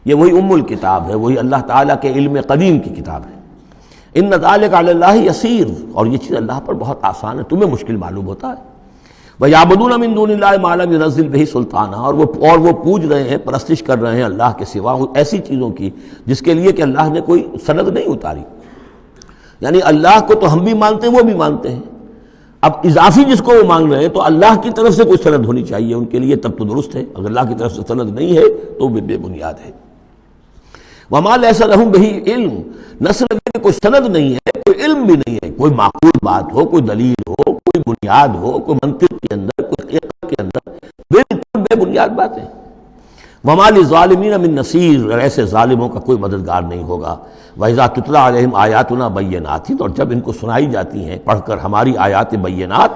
یہ وہی ام الکتاب ہے، وہی اللہ تعالیٰ کے علم قدیم کی کتاب ہے۔ ان ذالک علی اللہ یسیر، اور یہ چیز اللہ پر بہت آسان ہے، تمہیں مشکل معلوم ہوتا ہے۔ وَيَعْبُدُونَ مِن دُونِ اللَّهِ مَا لَمْ يُنَزِّلْ بِهِ سُلْطَانًا، اور وہ پوج رہے ہیں، پرستش کر رہے ہیں اللہ کے سوا ایسی چیزوں کی جس کے لیے کہ اللہ نے کوئی سند نہیں اتاری۔ یعنی اللہ کو تو ہم بھی مانتے ہیں، وہ بھی مانتے ہیں، اب اضافی جس کو وہ مانگ رہے ہیں تو اللہ کی طرف سے کوئی سند ہونی چاہیے ان کے لیے، تب تو درست ہے، اگر اللہ کی طرف سے سند نہیں ہے تو وہ بے بنیاد ہے۔ وَمَا لَيْسَ لَهُم بِهِ عِلْمٌ، نہ صرف کوئی سند نہیں ہے، کوئی علم بھی نہیں ہے، کوئی معقول بات ہو، کوئی دلیل ہو، کوئی بنیاد ہو، کوئی منطق کے اندر، کوئی حقیقت کے اندر، بالکل بے بنیاد باتیں۔ وَمَا لِلظَّالِمِينَ مِن نَصِيرٍ، اور ایسے ظالموں کا کوئی مددگار نہیں ہوگا۔ وَإِذَا تُتْلَىٰ عَلَيْهِمْ آيَاتُنَا بَيِّنَاتٍ، اور جب ان کو سنائی جاتی ہیں پڑھ کر ہماری آیات بینات،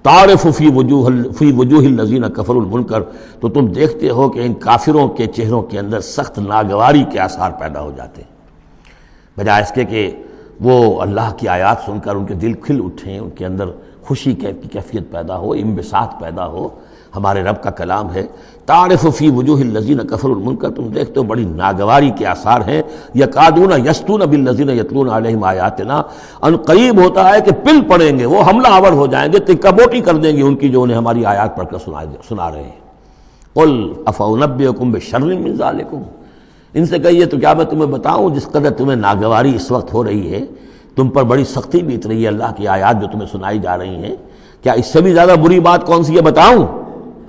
تعرف فی وجوہ الذین کفروا المنکر، تو تم دیکھتے ہو کہ ان کافروں کے چہروں کے اندر سخت ناگواری کے آثار پیدا ہو جاتے ہیں، بجائے اس کے کہ وہ اللہ کی آیات سن کر ان کے دل کھل اٹھیں، ان کے اندر خوشی کی کیفیت پیدا ہو، انبساط پیدا ہو۔ ہمارے رب کا کلام ہے، تعرف فی وجوہ الذین کفروا المنکر، تم دیکھتے ہو بڑی ناگواری کے آثار ہیں۔ یکادون یسطون بالذین یتلون علیہم آیاتنا، ان قریب ہوتا ہے کہ پل پڑیں گے، وہ حملہ آور ہو جائیں گے، تکہ بوٹی کر دیں گے ان کی جو انہیں ہماری آیات پڑھ کر سنا رہے ہیں۔ قل افانبئکم بشر من ذالکم، ان سے کہیے تو کیا میں تمہیں بتاؤں جس قدر تمہیں ناگواری اس وقت ہو رہی ہے، تم پر بڑی سختی بیت رہی ہے اللہ کی آیات جو تمہیں سنائی جا رہی ہیں، کیا اس سے بھی زیادہ بری بات کون سی ہے بتاؤں؟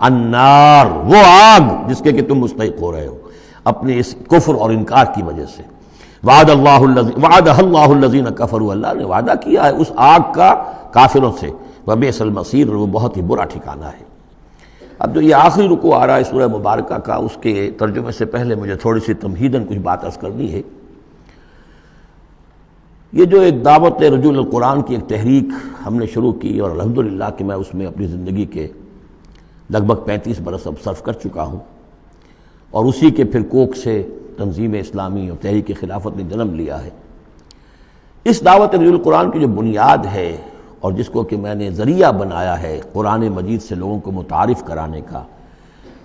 النار، وہ آگ جس کے کہ تم مستحق ہو رہے ہو اپنے اس کفر اور انکار کی وجہ سے۔ وعدہ اللہ الذین کفروا، اللہ نے وعدہ کیا ہے اس آگ کا کافروں سے، وبئس المصیر، اور وہ بہت ہی برا ٹھکانہ ہے۔ اب جو یہ آخری رکوع آ رہا ہے سورہ مبارکہ کا، اس کے ترجمے سے پہلے مجھے تھوڑی سی تمہیداً کچھ بات عرض کرنی ہے۔ یہ جو ایک دعوت رجوع القرآن کی ایک تحریک ہم نے شروع کی، اور الحمدللہ کہ میں اس میں اپنی زندگی کے لگ بھگ 35 برس اب صرف کر چکا ہوں، اور اسی کے پھر کوک سے تنظیم اسلامی اور تحریک خلافت نے جنم لیا ہے۔ اس دعوت رجوع القرآن کی جو بنیاد ہے اور جس کو کہ میں نے ذریعہ بنایا ہے قرآن مجید سے لوگوں کو متعارف کرانے کا،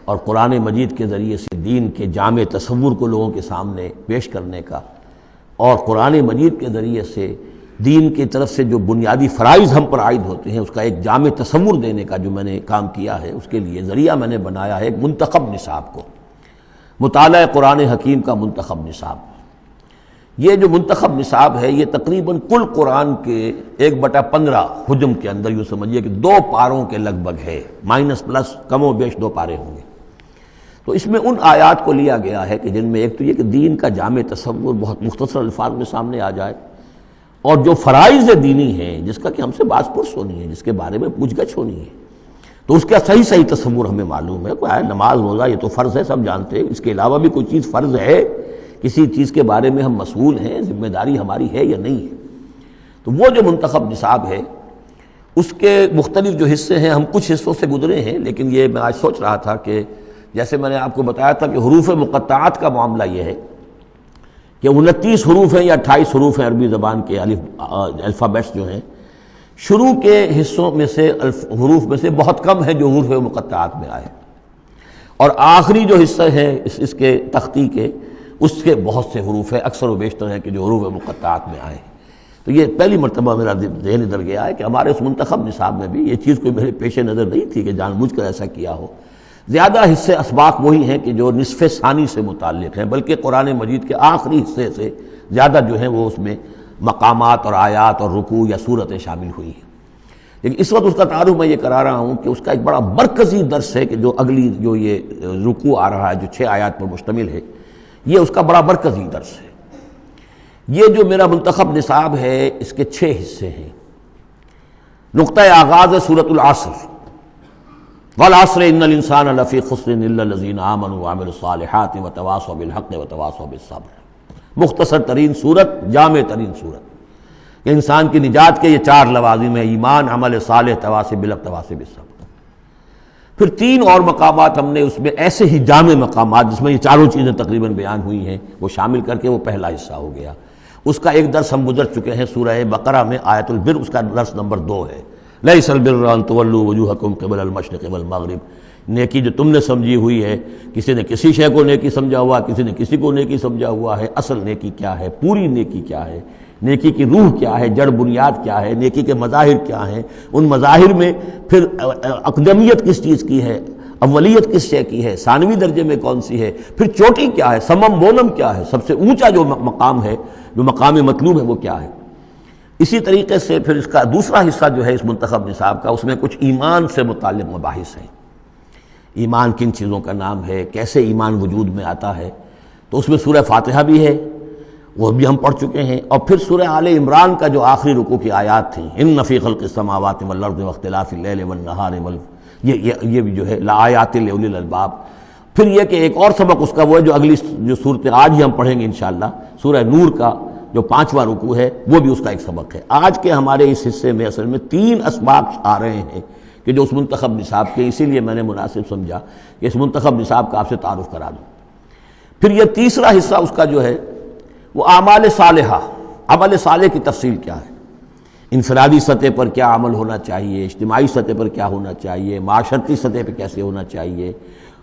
اور قرآن مجید کے ذریعے سے دین کے جامع تصور کو لوگوں کے سامنے پیش کرنے کا، اور قرآن مجید کے ذریعے سے دین کی طرف سے جو بنیادی فرائض ہم پر عائد ہوتے ہیں اس کا ایک جامع تصور دینے کا جو میں نے کام کیا ہے، اس کے لیے ذریعہ میں نے بنایا ہے ایک منتخب نصاب کو، مطالعہ قرآن حکیم کا منتخب نصاب۔ یہ جو منتخب نصاب ہے یہ تقریباً کل قرآن کے 1/15 حجم کے اندر یوں سمجھیے کہ 2 پاروں کے لگ بھگ ہے، مائنس پلس کم و بیش 2 پارے ہوں گے۔ تو اس میں ان آیات کو لیا گیا ہے کہ جن میں ایک تو یہ کہ دین کا جامع تصور بہت مختصر الفاظ میں سامنے آ جائے، اور جو فرائض دینی ہیں جس کا کہ ہم سے باز پرس ہونی ہے، جس کے بارے میں پوچھ گچھ ہونی ہے، تو اس کا صحیح تصور ہمیں معلوم ہے۔ کوئی نماز روزہ یہ تو فرض ہے، سب جانتے ہیں، اس کے علاوہ بھی کوئی چیز فرض ہے، کسی چیز کے بارے میں ہم مسئول ہیں، ذمہ داری ہماری ہے یا نہیں ہے۔ تو وہ جو منتخب نصاب ہے اس کے مختلف جو حصے ہیں، ہم کچھ حصوں سے گزرے ہیں، لیکن یہ میں آج سوچ رہا تھا کہ جیسے میں نے آپ کو بتایا تھا کہ حروف مقطعات کا معاملہ یہ ہے کہ 29 حروف ہیں یا 28 حروف ہیں عربی زبان کے الفابیٹس جو ہیں، شروع کے حصوں میں سے حروف میں سے بہت کم ہے جو حروف مقطعات میں آئے، اور آخری جو حصہ ہے اس کے تختی کے، اس کے بہت سے حروف ہیں، اکثر و بیشتر ہیں کہ جو حروف مقطعات میں آئے۔ تو یہ پہلی مرتبہ میرا ذہن ادھر گیا ہے کہ ہمارے اس منتخب نصاب میں بھی یہ چیز کوئی میرے پیش نظر نہیں تھی کہ جان بوجھ کر ایسا کیا ہو۔ زیادہ حصے اسباق وہی ہیں کہ جو نصف ثانی سے متعلق ہیں، بلکہ قرآن مجید کے آخری حصے سے زیادہ جو ہیں وہ اس میں مقامات اور آیات اور رکوع یا صورتیں شامل ہوئی ہیں۔ لیکن اس وقت اس کا تعارف میں یہ کرا رہا ہوں کہ اس کا ایک بڑا مرکزی درس ہے کہ جو اگلی جو یہ رکوع آ رہا ہے جو 6 آیات پر مشتمل ہے، یہ اس کا بڑا مرکزی درس ہے۔ یہ جو میرا منتخب نصاب ہے اس کے 6 حصے ہیں۔ نقطہ آغاز ہے سورۃ العصر، والعصر ان الانسان لفی خسر الا الذین آمنوا وعملوا الصالحات وتواصوا بالحق وتواصوا بالصبر۔ مختصر ترین صورت، جامع ترین صورت کہ انسان کی نجات کے یہ 4 لوازم ہیں: ایمان، عمل صالح، تواصی بالحق، تواصی بالصبر۔ پھر 3 اور مقامات ہم نے اس میں ایسے ہی جامع مقامات جس میں یہ چاروں چیزیں تقریباً بیان ہوئی ہیں وہ شامل کر کے وہ پہلا حصہ ہو گیا۔ اس کا ایک درس ہم گزر چکے ہیں سورہ بقرہ میں، آیت البر، اس کا درس نمبر 2 ہے۔ لیس البر ان تولوا وجوہکم قبل المشرق والمغرب، نیکی جو تم نے سمجھی ہوئی ہے، کسی نے کسی شے کو نیکی سمجھا ہوا، کسی نے کسی کو نیکی سمجھا ہوا ہے۔ اصل نیکی کیا ہے، پوری نیکی کیا ہے، نیکی کی روح کیا ہے، جڑ بنیاد کیا ہے، نیکی کے مظاہر کیا ہیں، ان مظاہر میں پھر اقدمیت کس چیز کی ہے، اولیت کس شے کی ہے، ثانوی درجے میں کون سی ہے، پھر چوٹی کیا ہے، سمم بونم کیا ہے، سب سے اونچا جو مقام ہے، جو مقام مطلوب ہے وہ کیا ہے۔ اسی طریقے سے پھر اس کا دوسرا حصہ جو ہے اس منتخب نصاب کا، اس میں کچھ ایمان سے متعلق مباحث ہیں۔ ایمان کن چیزوں کا نام ہے، کیسے ایمان وجود میں آتا ہے، تو اس میں سورہ فاتحہ بھی ہے، وہ بھی ہم پڑھ چکے ہیں، اور پھر سورہ آل عمران کا جو آخری رکوع کی آیات تھیں، ان فی خلق السماوات والارض واختلاف اللیل والنہار یہ بھی جو ہے لآیات لأولی الالباب۔ پھر یہ کہ ایک اور سبق اس کا وہ ہے جو اگلی جو صورت آج ہی ہم پڑھیں گے انشاءاللہ، سورہ نور کا جو 5واں رکوع ہے وہ بھی اس کا ایک سبق ہے۔ آج کے ہمارے اس حصے میں اصل میں 3 اسباق آ رہے ہیں کہ جو اس منتخب نصاب کے، اسی لیے میں نے مناسب سمجھا کہ اس منتخب نصاب کا آپ سے تعارف کرا دوں۔ پھر یہ تیسرا حصہ اس کا جو ہے وہ اعمال صالحہ، عمل صالح کی تفصیل کیا ہے، انفرادی سطح پر کیا عمل ہونا چاہیے، اجتماعی سطح پر کیا ہونا چاہیے، معاشرتی سطح پہ کیسے ہونا چاہیے،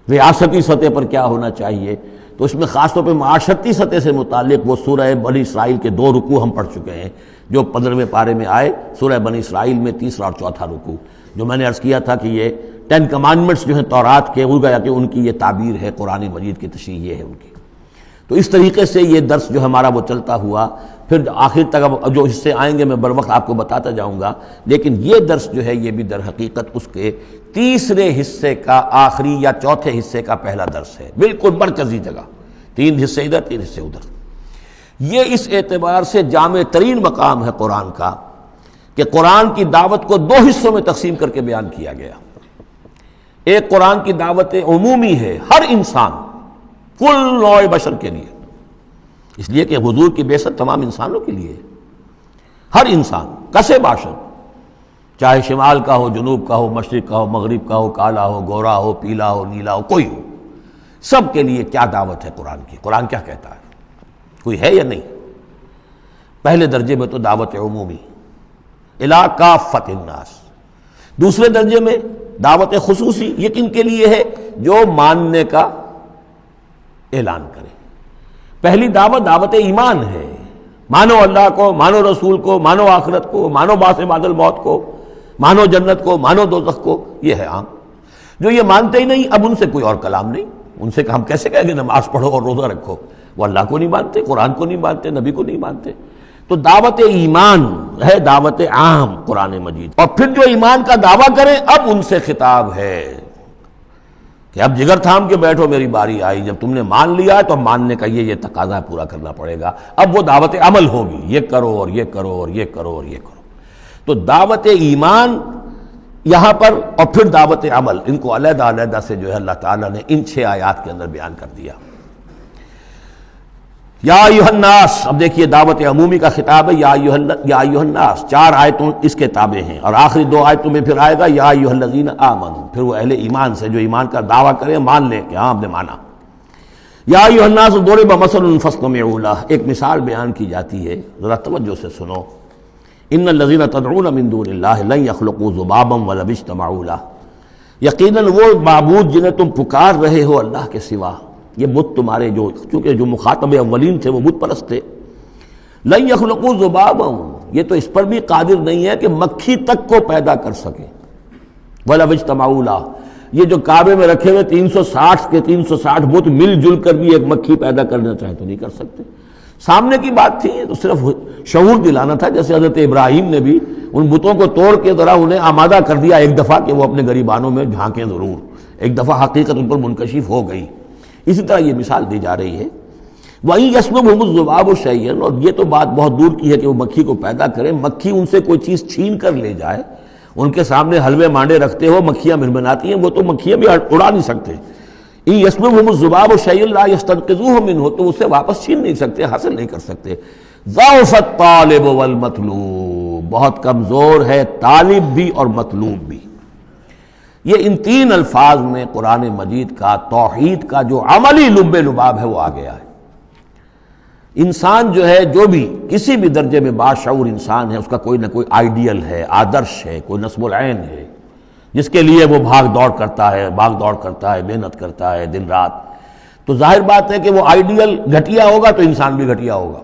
ریاستی سطح پر کیا ہونا چاہیے۔ تو اس میں خاص طور پہ معاشرتی سطح سے متعلق وہ سورہ بنی اسرائیل کے 2 رکوع ہم پڑھ چکے ہیں جو 15ویں پارے میں آئے، سورہ بنی اسرائیل میں 3 اور 4 رکوع، جو میں نے عرض کیا تھا کہ یہ 10 کمانڈمنٹس جو ہیں تورات کے، وہ گیا کہ ان کی یہ تعبیر ہے، قرآن مجید کی تشریح یہ ہے ان کی۔ تو اس طریقے سے یہ درس جو ہمارا وہ چلتا ہوا، پھر آخر تک اب جو حصے آئیں گے میں بر وقت آپ کو بتاتا جاؤں گا، لیکن یہ درس جو ہے یہ بھی در حقیقت اس کے تیسرے حصے کا آخری یا چوتھے حصے کا پہلا درس ہے، بالکل مرکزی جگہ، 3 حصے ادھر 3 حصے ادھر۔ یہ اس اعتبار سے جامع ترین مقام ہے قرآن کا کہ قرآن کی دعوت کو 2 حصوں میں تقسیم کر کے بیان کیا گیا۔ ایک قرآن کی دعوت عمومی ہے، ہر انسان، کل نوع بشر کے لیے، اس لیے کہ حضور کی بعثت تمام انسانوں کے لیے، ہر انسان کسے باشد، چاہے شمال کا ہو، جنوب کا ہو، مشرق کا ہو، مغرب کا ہو، کالا ہو، گورا ہو، پیلا ہو، نیلا ہو، کوئی ہو، سب کے لیے کیا دعوت ہے قرآن کی، قرآن کیا کہتا ہے، کوئی ہے یا نہیں؟ پہلے درجے میں تو دعوت عمومی، الی کافۃ الناس۔ دوسرے درجے میں دعوت خصوصی، یہ کن کے لیے ہے؟ جو ماننے کا اعلان کرے۔ پہلی دعوت دعوت ایمان ہے، مانو اللہ کو، مانو رسول کو، مانو آخرت کو، مانو بعث بعد الموت کو، مانو جنت کو، مانو دوزخ کو، یہ ہے عام۔ جو یہ مانتے ہی نہیں، اب ان سے کوئی اور کلام نہیں، ان سے ہم کیسے کہیں گے نماز پڑھو اور روزہ رکھو؟ وہ اللہ کو نہیں مانتے، قرآن کو نہیں مانتے، نبی کو نہیں مانتے۔ تو دعوت ایمان ہے، دعوت عام قرآن مجید۔ اور پھر جو ایمان کا دعویٰ کریں، اب ان سے خطاب ہے کہ اب جگر تھام کے بیٹھو، میری باری آئی، جب تم نے مان لیا ہے تو ماننے کا یہ تقاضا پورا کرنا پڑے گا۔ اب وہ دعوت عمل ہوگی، یہ کرو اور یہ کرو اور یہ کرو اور یہ کرو۔ تو دعوت ایمان یہاں پر اور پھر دعوت عمل، ان کو علیحدہ علیحدہ سے جو ہے اللہ تعالیٰ نے ان 6 آیات کے اندر بیان کر دیا۔ یا ایھا الناس، اب دیکھیے دعوت عمومی کا خطاب ہے، یا ایھا الناس، 4 آیتوں اس کے تابع ہیں، اور آخری 2 آیتوں میں پھر آئے گا یا ایھا الذین آمنوا، پھر وہ اہل ایمان سے جو ایمان کا دعویٰ کریں مان لیں کہ ہاں ہم نے مانا۔ یا ایھا الناس ضرب مثل فاستمعوا لہ، ایک مثال بیان کی جاتی ہے، ذرا توجہ سے سنو۔ ان الذین تدعون من دون اللہ لن یخلقوا ذبابا ولو اجتمعوا لہ، یقیناً وہ معبود جنہیں تم پکار رہے ہو اللہ کے سوا، یہ بت تمہارے جو، چونکہ جو مخاطب اولین تھے وہ بت پرست تھے، لن یخلقوا ذبابا، یہ تو اس پر بھی قادر نہیں ہے کہ مکھی تک کو پیدا کر سکے، ولو اجتمعوا لہ، یہ جو کعبے میں رکھے ہوئے 360 کے 360 بت مل جل کر بھی ایک مکھی پیدا کرنا چاہے تو نہیں کر سکتے۔ سامنے کی بات تھی، تو صرف شعور دلانا تھا، جیسے حضرت ابراہیم نے بھی ان بتوں کو توڑ کے ذرا انہیں آمادہ کر دیا ایک دفعہ کہ وہ اپنے گریبانوں میں جھانکیں ضرور، ایک دفعہ حقیقت ان پر منکشف ہو گئی۔ اسی طرح یہ مثال دی جا رہی ہے، وَإِن يَسْلُبْهُمُ الذُّبَابُ شَيْئًا، اور یہ تو بات بہت دور کی ہے کہ وہ مکھی کو پیدا کریں، مکھی ان سے کوئی چیز چھین کر لے جائے، ان کے سامنے حلوے مانڈے رکھتے ہو، مکھیاں منمناتی ہیں، وہ تو مکھیاں بھی اڑا نہیں سکتے۔ إِن يَسْلُبْهُمُ الذُّبَابُ شَيْئًا لَا يَسْتَنقِذُوهُ مِنْهُ، تو اسے واپس چھین نہیں سکتے، حاصل نہیں کر سکتے۔ ضعف الطالب والمطلوب، بہت کمزور ہے طالب بھی اور مطلوب بھی۔ یہ ان 3 الفاظ میں قرآن مجید کا توحید کا جو عملی لب لباب ہے وہ آ گیا ہے۔ انسان جو ہے، جو بھی کسی بھی درجے میں باشعور انسان ہے، اس کا کوئی نہ کوئی آئیڈیل ہے، آدرش ہے، کوئی نصب العین ہے جس کے لیے وہ بھاگ دوڑ کرتا ہے، محنت کرتا ہے دن رات۔ تو ظاہر بات ہے کہ وہ آئیڈیل گھٹیا ہوگا تو انسان بھی گھٹیا ہوگا،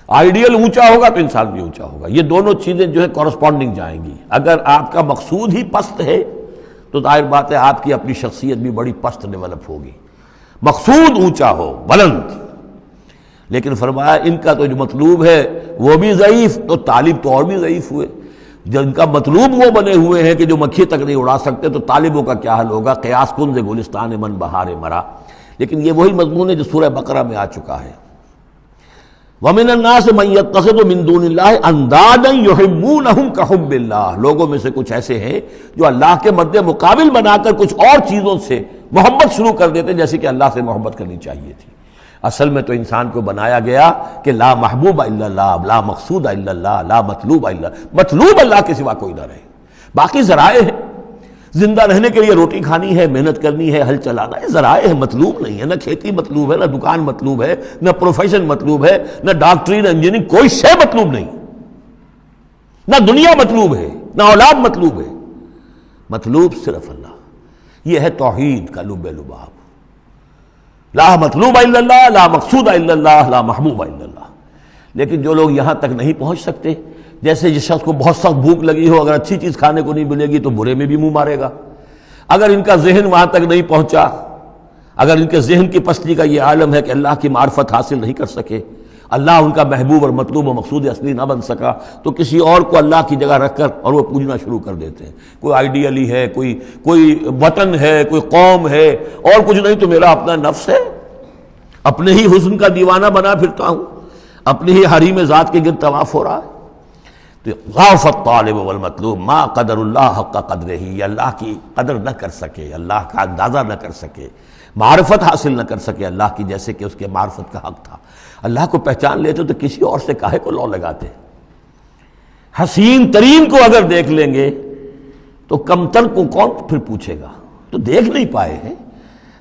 آئیڈیل اونچا ہوگا تو انسان بھی اونچا ہوگا۔ یہ دونوں چیزیں جو ہے کورسپونڈنگ جائیں گی۔ اگر آپ کا مقصود ہی پست ہے تو ظاہر بات ہے آپ کی اپنی شخصیت بھی بڑی پست ڈیولپ ہوگی۔ مقصود اونچا ہو، بلند، لیکن فرمایا ان کا تو جو مطلوب ہے وہ بھی ضعیف، تو طالب تو اور بھی ضعیف ہوئے۔ جن کا مطلوب وہ بنے ہوئے ہیں کہ جو مکھی تک نہیں اڑا سکتے، تو طالبوں کا کیا حل ہوگا؟ قیاس کن سے گلستان من بہار مرا۔ لیکن یہ وہی مضمون ہے جو سورہ بقرہ میں آ چکا ہے۔ وَمِنَ النَّاسِ مَن يَتَّخِذُ مِن دُونِ اللَّهِ أَندَادًا يُحِبُّونَهُمْ كَحُبِّ اللَّهِ، لوگوں میں سے کچھ ایسے ہیں جو اللہ کے مد مقابل بنا کر کچھ اور چیزوں سے محبت شروع کر دیتے جیسے کہ اللہ سے محبت کرنی چاہیے تھی۔ اصل میں تو انسان کو بنایا گیا کہ لا محبوب الا اللہ، لا مقصود الا اللہ، لا مطلوب الا اللہ، مطلوب اللہ کے سوا کوئی نہ رہے، باقی ذرائع ہیں۔ زندہ رہنے کے لیے روٹی کھانی ہے، محنت کرنی ہے، ہل چلانا ہے، ذرائع ہے، مطلوب نہیں ہے۔ نہ کھیتی مطلوب ہے، نہ دکان مطلوب ہے، نہ پروفیشن مطلوب ہے، نہ ڈاکٹری، نہ انجینئرنگ، کوئی شے مطلوب نہیں، نہ دنیا مطلوب ہے، نہ اولاد مطلوب ہے، مطلوب صرف اللہ۔ یہ ہے توحید کا لب لباب، لا مطلوب الا اللہ، لا مقصود الا اللہ، لا محبوب الا اللہ۔ لیکن جو لوگ یہاں تک نہیں پہنچ سکتے، جیسے جس شخص کو بہت سخت بھوک لگی ہو، اگر اچھی چیز کھانے کو نہیں ملے گی تو برے میں بھی منہ مارے گا۔ اگر ان کا ذہن وہاں تک نہیں پہنچا، اگر ان کے ذہن کی پستی کا یہ عالم ہے کہ اللہ کی معرفت حاصل نہیں کر سکے، اللہ ان کا محبوب اور مطلوب و مقصود اصلی نہ بن سکا، تو کسی اور کو اللہ کی جگہ رکھ کر اور وہ پوجنا شروع کر دیتے ہیں۔ کوئی آئیڈیلی ہے، کوئی وطن ہے، کوئی قوم ہے، اور کچھ نہیں تو میرا اپنا نفس ہے، اپنے ہی حسن کا دیوانہ بنا پھرتا ہوں، اپنی ہی حریم ذات کے گرد طواف ہو رہا ہے۔ تو ضعف الطالب والمطلوب ما قدر اللہ حق قدرہ، یہ اللہ کی قدر نہ کر سکے، اللہ کا اندازہ نہ کر سکے، معرفت حاصل نہ کر سکے اللہ کی جیسے کہ اس کے معرفت کا حق تھا۔ اللہ کو پہچان لیتے تو کسی اور سے کاہے کو لو لگاتے؟ حسین ترین کو اگر دیکھ لیں گے تو کمتر کو کون پھر پوچھے گا؟ تو دیکھ نہیں پائے ہیں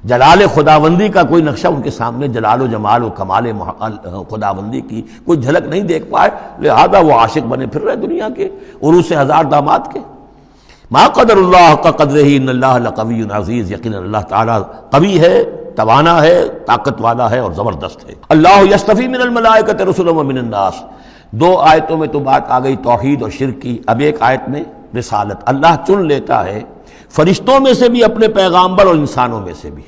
جلال خداوندی کا کوئی نقشہ ان کے سامنے، جلال و جمال و کمال خداوندی کی کوئی جھلک نہیں دیکھ پائے، لہذا وہ عاشق بنے پھر رہے دنیا کے عروس ہزار داماد کے۔ ما قدر اللہ کا قدر ہی، ان اللہ لقوی عزیز، یقینا اللہ تعالیٰ قوی ہے، توانا ہے، طاقت والا ہے اور زبردست ہے۔ اللہ یصطفی من الملائکۃ رسلا ومن الناس، 2 آیتوں میں تو بات آ گئی توحید اور شرک کی، اب ایک آیت میں رسالت۔ اللہ چن لیتا ہے فرشتوں میں سے بھی اپنے پیغامبر اور انسانوں میں سے بھی۔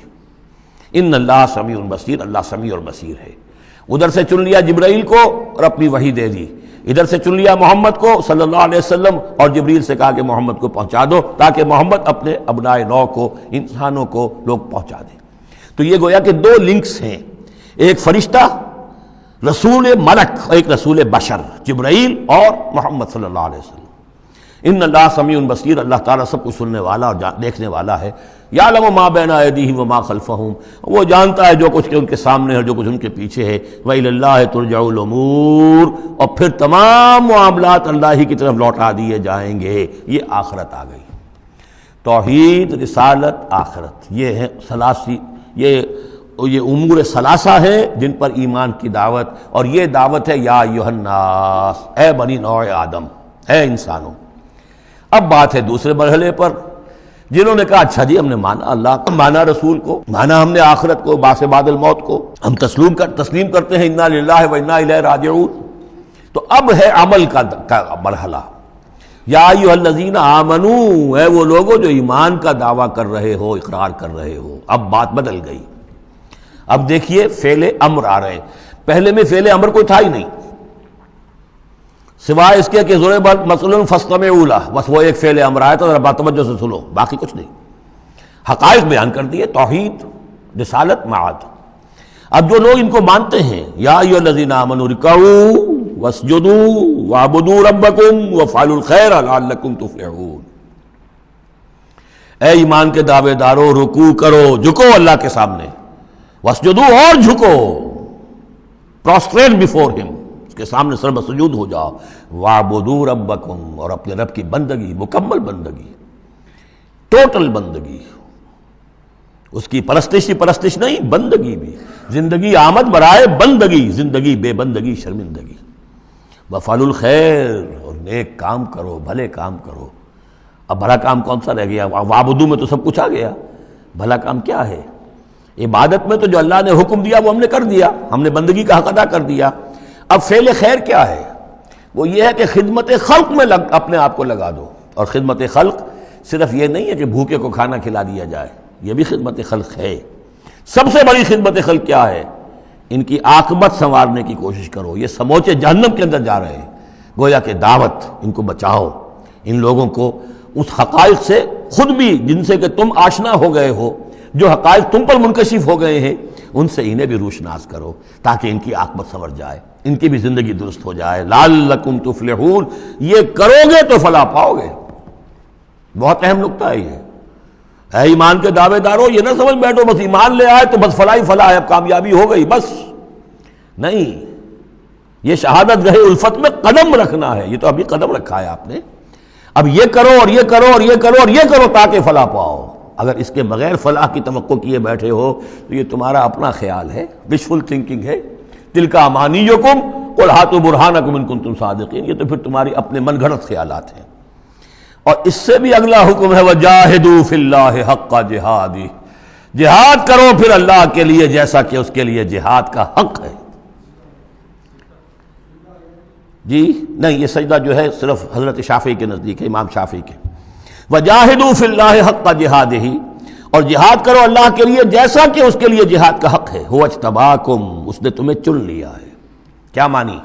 ان اللہ سمیع بصیر، اللہ سمیع اور بصیر ہے۔ ادھر سے چن لیا جبرائیل کو اور اپنی وحی دے دی، ادھر سے چن لیا محمد کو صلی اللہ علیہ وسلم، اور جبریل سے کہا کہ محمد کو پہنچا دو، تاکہ محمد اپنے ابنائے نو کو، انسانوں کو لوگ پہنچا دیں۔ تو یہ گویا کہ دو لنکس ہیں، ایک فرشتہ رسول ملک اور ایک رسول بشر، جبرائیل اور محمد صلی اللہ علیہ وسلم۔ ان اللہ سمیع بصیر، اللہ تعالیٰ سب کچھ سننے والا اور دیکھنے والا ہے۔ یعلم ما بین ایدیہم وما خلفہم، وہ جانتا ہے جو کچھ ان کے سامنے ہے اور جو کچھ ان کے پیچھے ہے۔ وإلی اللہ ترجع الامور، اور پھر تمام معاملات اللہ ہی کی طرف لوٹا دیے جائیں گے۔ یہ آخرت آ گئی، توحید، رسالت، آخرت، یہ ہے ثلاثی، یہ امور ثلاثہ ہیں جن پر ایمان کی دعوت، اور یہ دعوت ہے یا ایھا الناس، اے بنی نوع آدم، اے انسانوں۔ اب بات ہے دوسرے مرحلے پر، جنہوں نے کہا اچھا جی ہم نے مانا اللہ کو، مانا رسول کو، مانا ہم نے آخرت کو، بعث بعد الموت کو، ہم تسلیم کرتے ہیں انا للہ و انا الیہ راجعون۔ تو اب ہے عمل کا مرحلہ، یا ایھا الذین آمنوا، اے وہ لوگوں جو ایمان کا دعویٰ کر رہے ہو، اقرار کر رہے ہو۔ اب بات بدل گئی، اب دیکھیے فعل امر آ رہے ہیں۔ پہلے میں فعل امر کوئی تھا ہی نہیں، سوائے اس کے کہ ضربت مثلا فاستمعوا لہ، بس وہ ایک فعل امر آیا تھا، ذرا توجہ سے سنو، باقی کچھ نہیں۔ حقائق بیان کر دیے، توحید، رسالت، معاد۔ اب جو لوگ ان کو مانتے ہیں، یا ایھا الذین آمنوا ارکعوا واسجدوا واعبدوا ربکم وافعلوا الخیر لعلکم تفلحون، اے ایمان کے دعوے دارو، رکوع کرو، جھکو اللہ کے سامنے، واسجدوا، اور جھکو، پروسٹریٹ بیفور ہم، اس کے سامنے سر سجود ہو جاؤ، واعبدوا ربکم، اور اپنے رب کی بندگی، مکمل بندگی، ٹوٹل بندگی، اس کی پرستش ہی پرستش نہیں، بندگی بھی، زندگی آمد برائے بندگی، زندگی بے بندگی شرمندگی، وفعلوا الخیر، اور نیک کام کرو، بھلے کام کرو۔ اب بھلا کام کون سا رہ گیا؟ وعبدوا میں تو سب کچھ آ گیا، بھلا کام کیا ہے؟ عبادت میں تو جو اللہ نے حکم دیا وہ ہم نے کر دیا، ہم نے بندگی کا حق ادا کر دیا۔ اب فعل خیر کیا ہے؟ وہ یہ ہے کہ خدمت خلق میں اپنے آپ کو لگا دو، اور خدمت خلق صرف یہ نہیں ہے کہ بھوکے کو کھانا کھلا دیا جائے، یہ بھی خدمت خلق ہے۔ سب سے بڑی خدمت خلق کیا ہے؟ ان کی عاقبت سنوارنے کی کوشش کرو، یہ سموچے جہنم کے اندر جا رہے ہیں، گویا کہ دعوت، ان کو بچاؤ، ان لوگوں کو اس حقائق سے خود بھی جن سے کہ تم آشنا ہو گئے ہو، جو حقائق تم پر منکشف ہو گئے ہیں، ان سے انہیں بھی روشناس کرو تاکہ ان کی عاقبت سنور جائے، ان کی بھی زندگی درست ہو جائے۔ لعلکم تفلحون، یہ کرو گے تو فلاح پاؤ گے۔ بہت اہم نکتہ ہے یہ۔ اے ایمان کے دعوے دارو، یہ نہ سمجھ بیٹھو بس ایمان لے آئے تو بس فلاح ہی فلاح ہے، اب کامیابی ہو گئی بس، نہیں، یہ شہادت گاہ الفت میں قدم رکھنا ہے، یہ تو ابھی قدم رکھا ہے آپ نے، اب یہ کرو اور یہ کرو اور یہ کرو اور یہ کرو تاکہ فلاح پاؤ۔ اگر اس کے بغیر فلاح کی توقع کیے بیٹھے ہو تو یہ تمہارا اپنا خیال ہے، وشفل تھنکنگ ہے۔ تلک امانیکم قل ہاتوا برہانکم ان کنتم صادقین، یہ تو پھر تمہاری اپنے من گھڑت خیالات ہیں۔ اور اس سے بھی اگلا حکم ہے وجاہدوا فی اللہ حق جہادہ، جہاد کرو پھر اللہ کے لیے جیسا کہ اس کے لیے جہاد کا حق ہے۔ جی نہیں، یہ سجدہ جو ہے صرف حضرت شافعی کے نزدیک ہے، امام شافعی کے۔ وجاہدوا فی اللہ حق جہادہ، اور جہاد کرو اللہ کے لیے جیسا کہ اس کے لیے جہاد کا حق ہے۔ هو اجتباکم، اس نے تمہیں چن لیا ہے۔ کیا مانی؟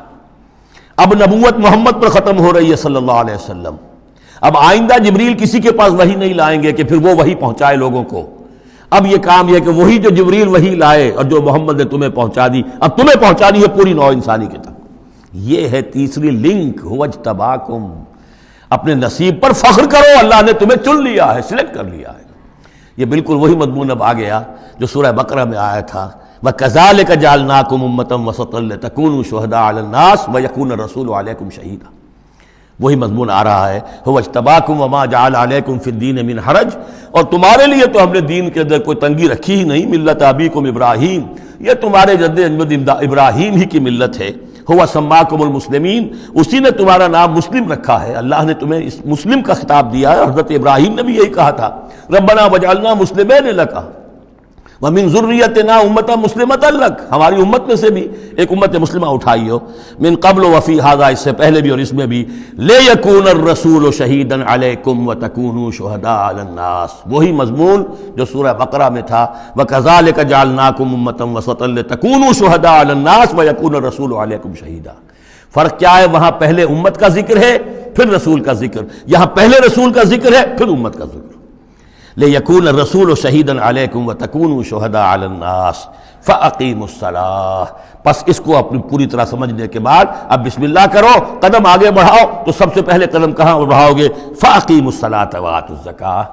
اب نبوت محمد پر ختم ہو رہی ہے صلی اللہ علیہ وسلم، اب آئندہ جبریل کسی کے پاس وحی نہیں لائیں گے کہ پھر وہ وحی پہنچائے لوگوں کو۔ اب یہ کام یہ کہ وہی جو جبریل وحی لائے اور جو محمد نے تمہیں پہنچا دی، اب تمہیں پہنچا دی ہے پوری نوع انسانی کی تک۔ یہ ہے تیسری لنک، هو اجتباکم، اپنے نصیب پر فخر کرو، اللہ نے تمہیں چن لیا ہے، سلیکٹ کر لیا ہے۔ یہ بالکل وہی مضمون اب آ گیا جو سورہ بقرہ میں آیا تھا، وَكَذَلِكَ جَعَلْنَاكُمْ أُمَّةً وَسَطًا لِتَكُونُوا شُهَدَاءَ عَلَى النَّاسِ وَيَكُونَ الرَّسُولُ عَلَيْكُمْ شَهِيدًا، وہی مضمون آ رہا ہے، هُوَ اجْتَبَاكُمْ وَمَا جَعَلَ عَلَيْكُمْ فِي الدِّينِ مِنْ حَرَجٍ، اور تمہارے لیے تو ہم نے دین کے اندر کوئی تنگی رکھی ہی نہیں، ملت ابیکم ابراہیم، یہ تمہارے جد ابراہیم ہی کی ملت ہے۔ هُوَ سَمَّاكُمُ الْمُسْلِمِينَ، اسی نے تمہارا نام مسلم رکھا ہے، اللہ نے تمہیں اس مسلم کا خطاب دیا ہے۔ حضرت ابراہیم نے بھی یہی کہا تھا، ربنا وجعلنا مسلمین لک ومن ذریتنا امة مسلمة لک، ہماری امت میں سے بھی ایک امت مسلمہ اٹھائی ہو، من قبل وفی ھذا، اس سے پہلے بھی اور اس میں بھی، لیکون الرسول شہیدا علیکم وتکونوا شہداء علی الناس، وہی مضمون جو سورہ بقرہ میں تھا، وکذالک جعلناکم امة وسطا لتکونوا شہداء علی الناس ویکون الرسول علیکم شہیدا۔ فرق کیا ہے؟ وہاں پہلے امت کا ذکر ہے پھر رسول کا ذکر، یہاں پہلے رسول کا ذکر ہے پھر امت کا ذکر۔ لِيَكُونَ الرَّسُولُ شَهِيدًا عَلَيْكُمْ وَتَكُونُوا شُهَدَاءَ عَلَى النَّاسِ فَأَقِيمُوا الصَّلَاةَ۔ بس اس کو اپنی پوری طرح سمجھنے کے بعد اب بسم اللہ کرو، قدم آگے بڑھاؤ، تو سب سے پہلے قدم کہاں بڑھاؤ گے؟ فَأَقِيمُوا الصَّلَاةَ وَآتُوا الزَّكَاةَ،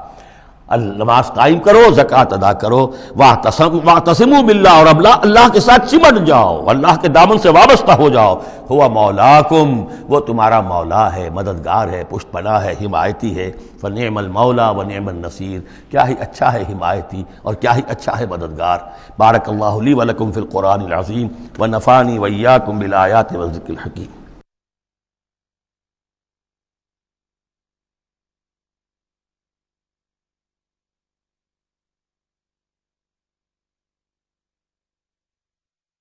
نماز قائم کرو، زکوٰۃ ادا کرو، واعتصموا باللہ، اور اللہ کے ساتھ چمٹ جاؤ، اللہ کے دامن سے وابستہ ہو جاؤ، ہوا مولاکم، وہ تمہارا مولا ہے، مددگار ہے، پشت پناہ ہے، حمایتی ہے، فنعم المولا ونعم النصیر، کیا ہی اچھا ہے حمایتی اور کیا ہی اچھا ہے مددگار۔ بارک اللہ لی ولکم فی القرآن العظیم ونفعنی وإیاکم بالآیات والذکر الحکیم۔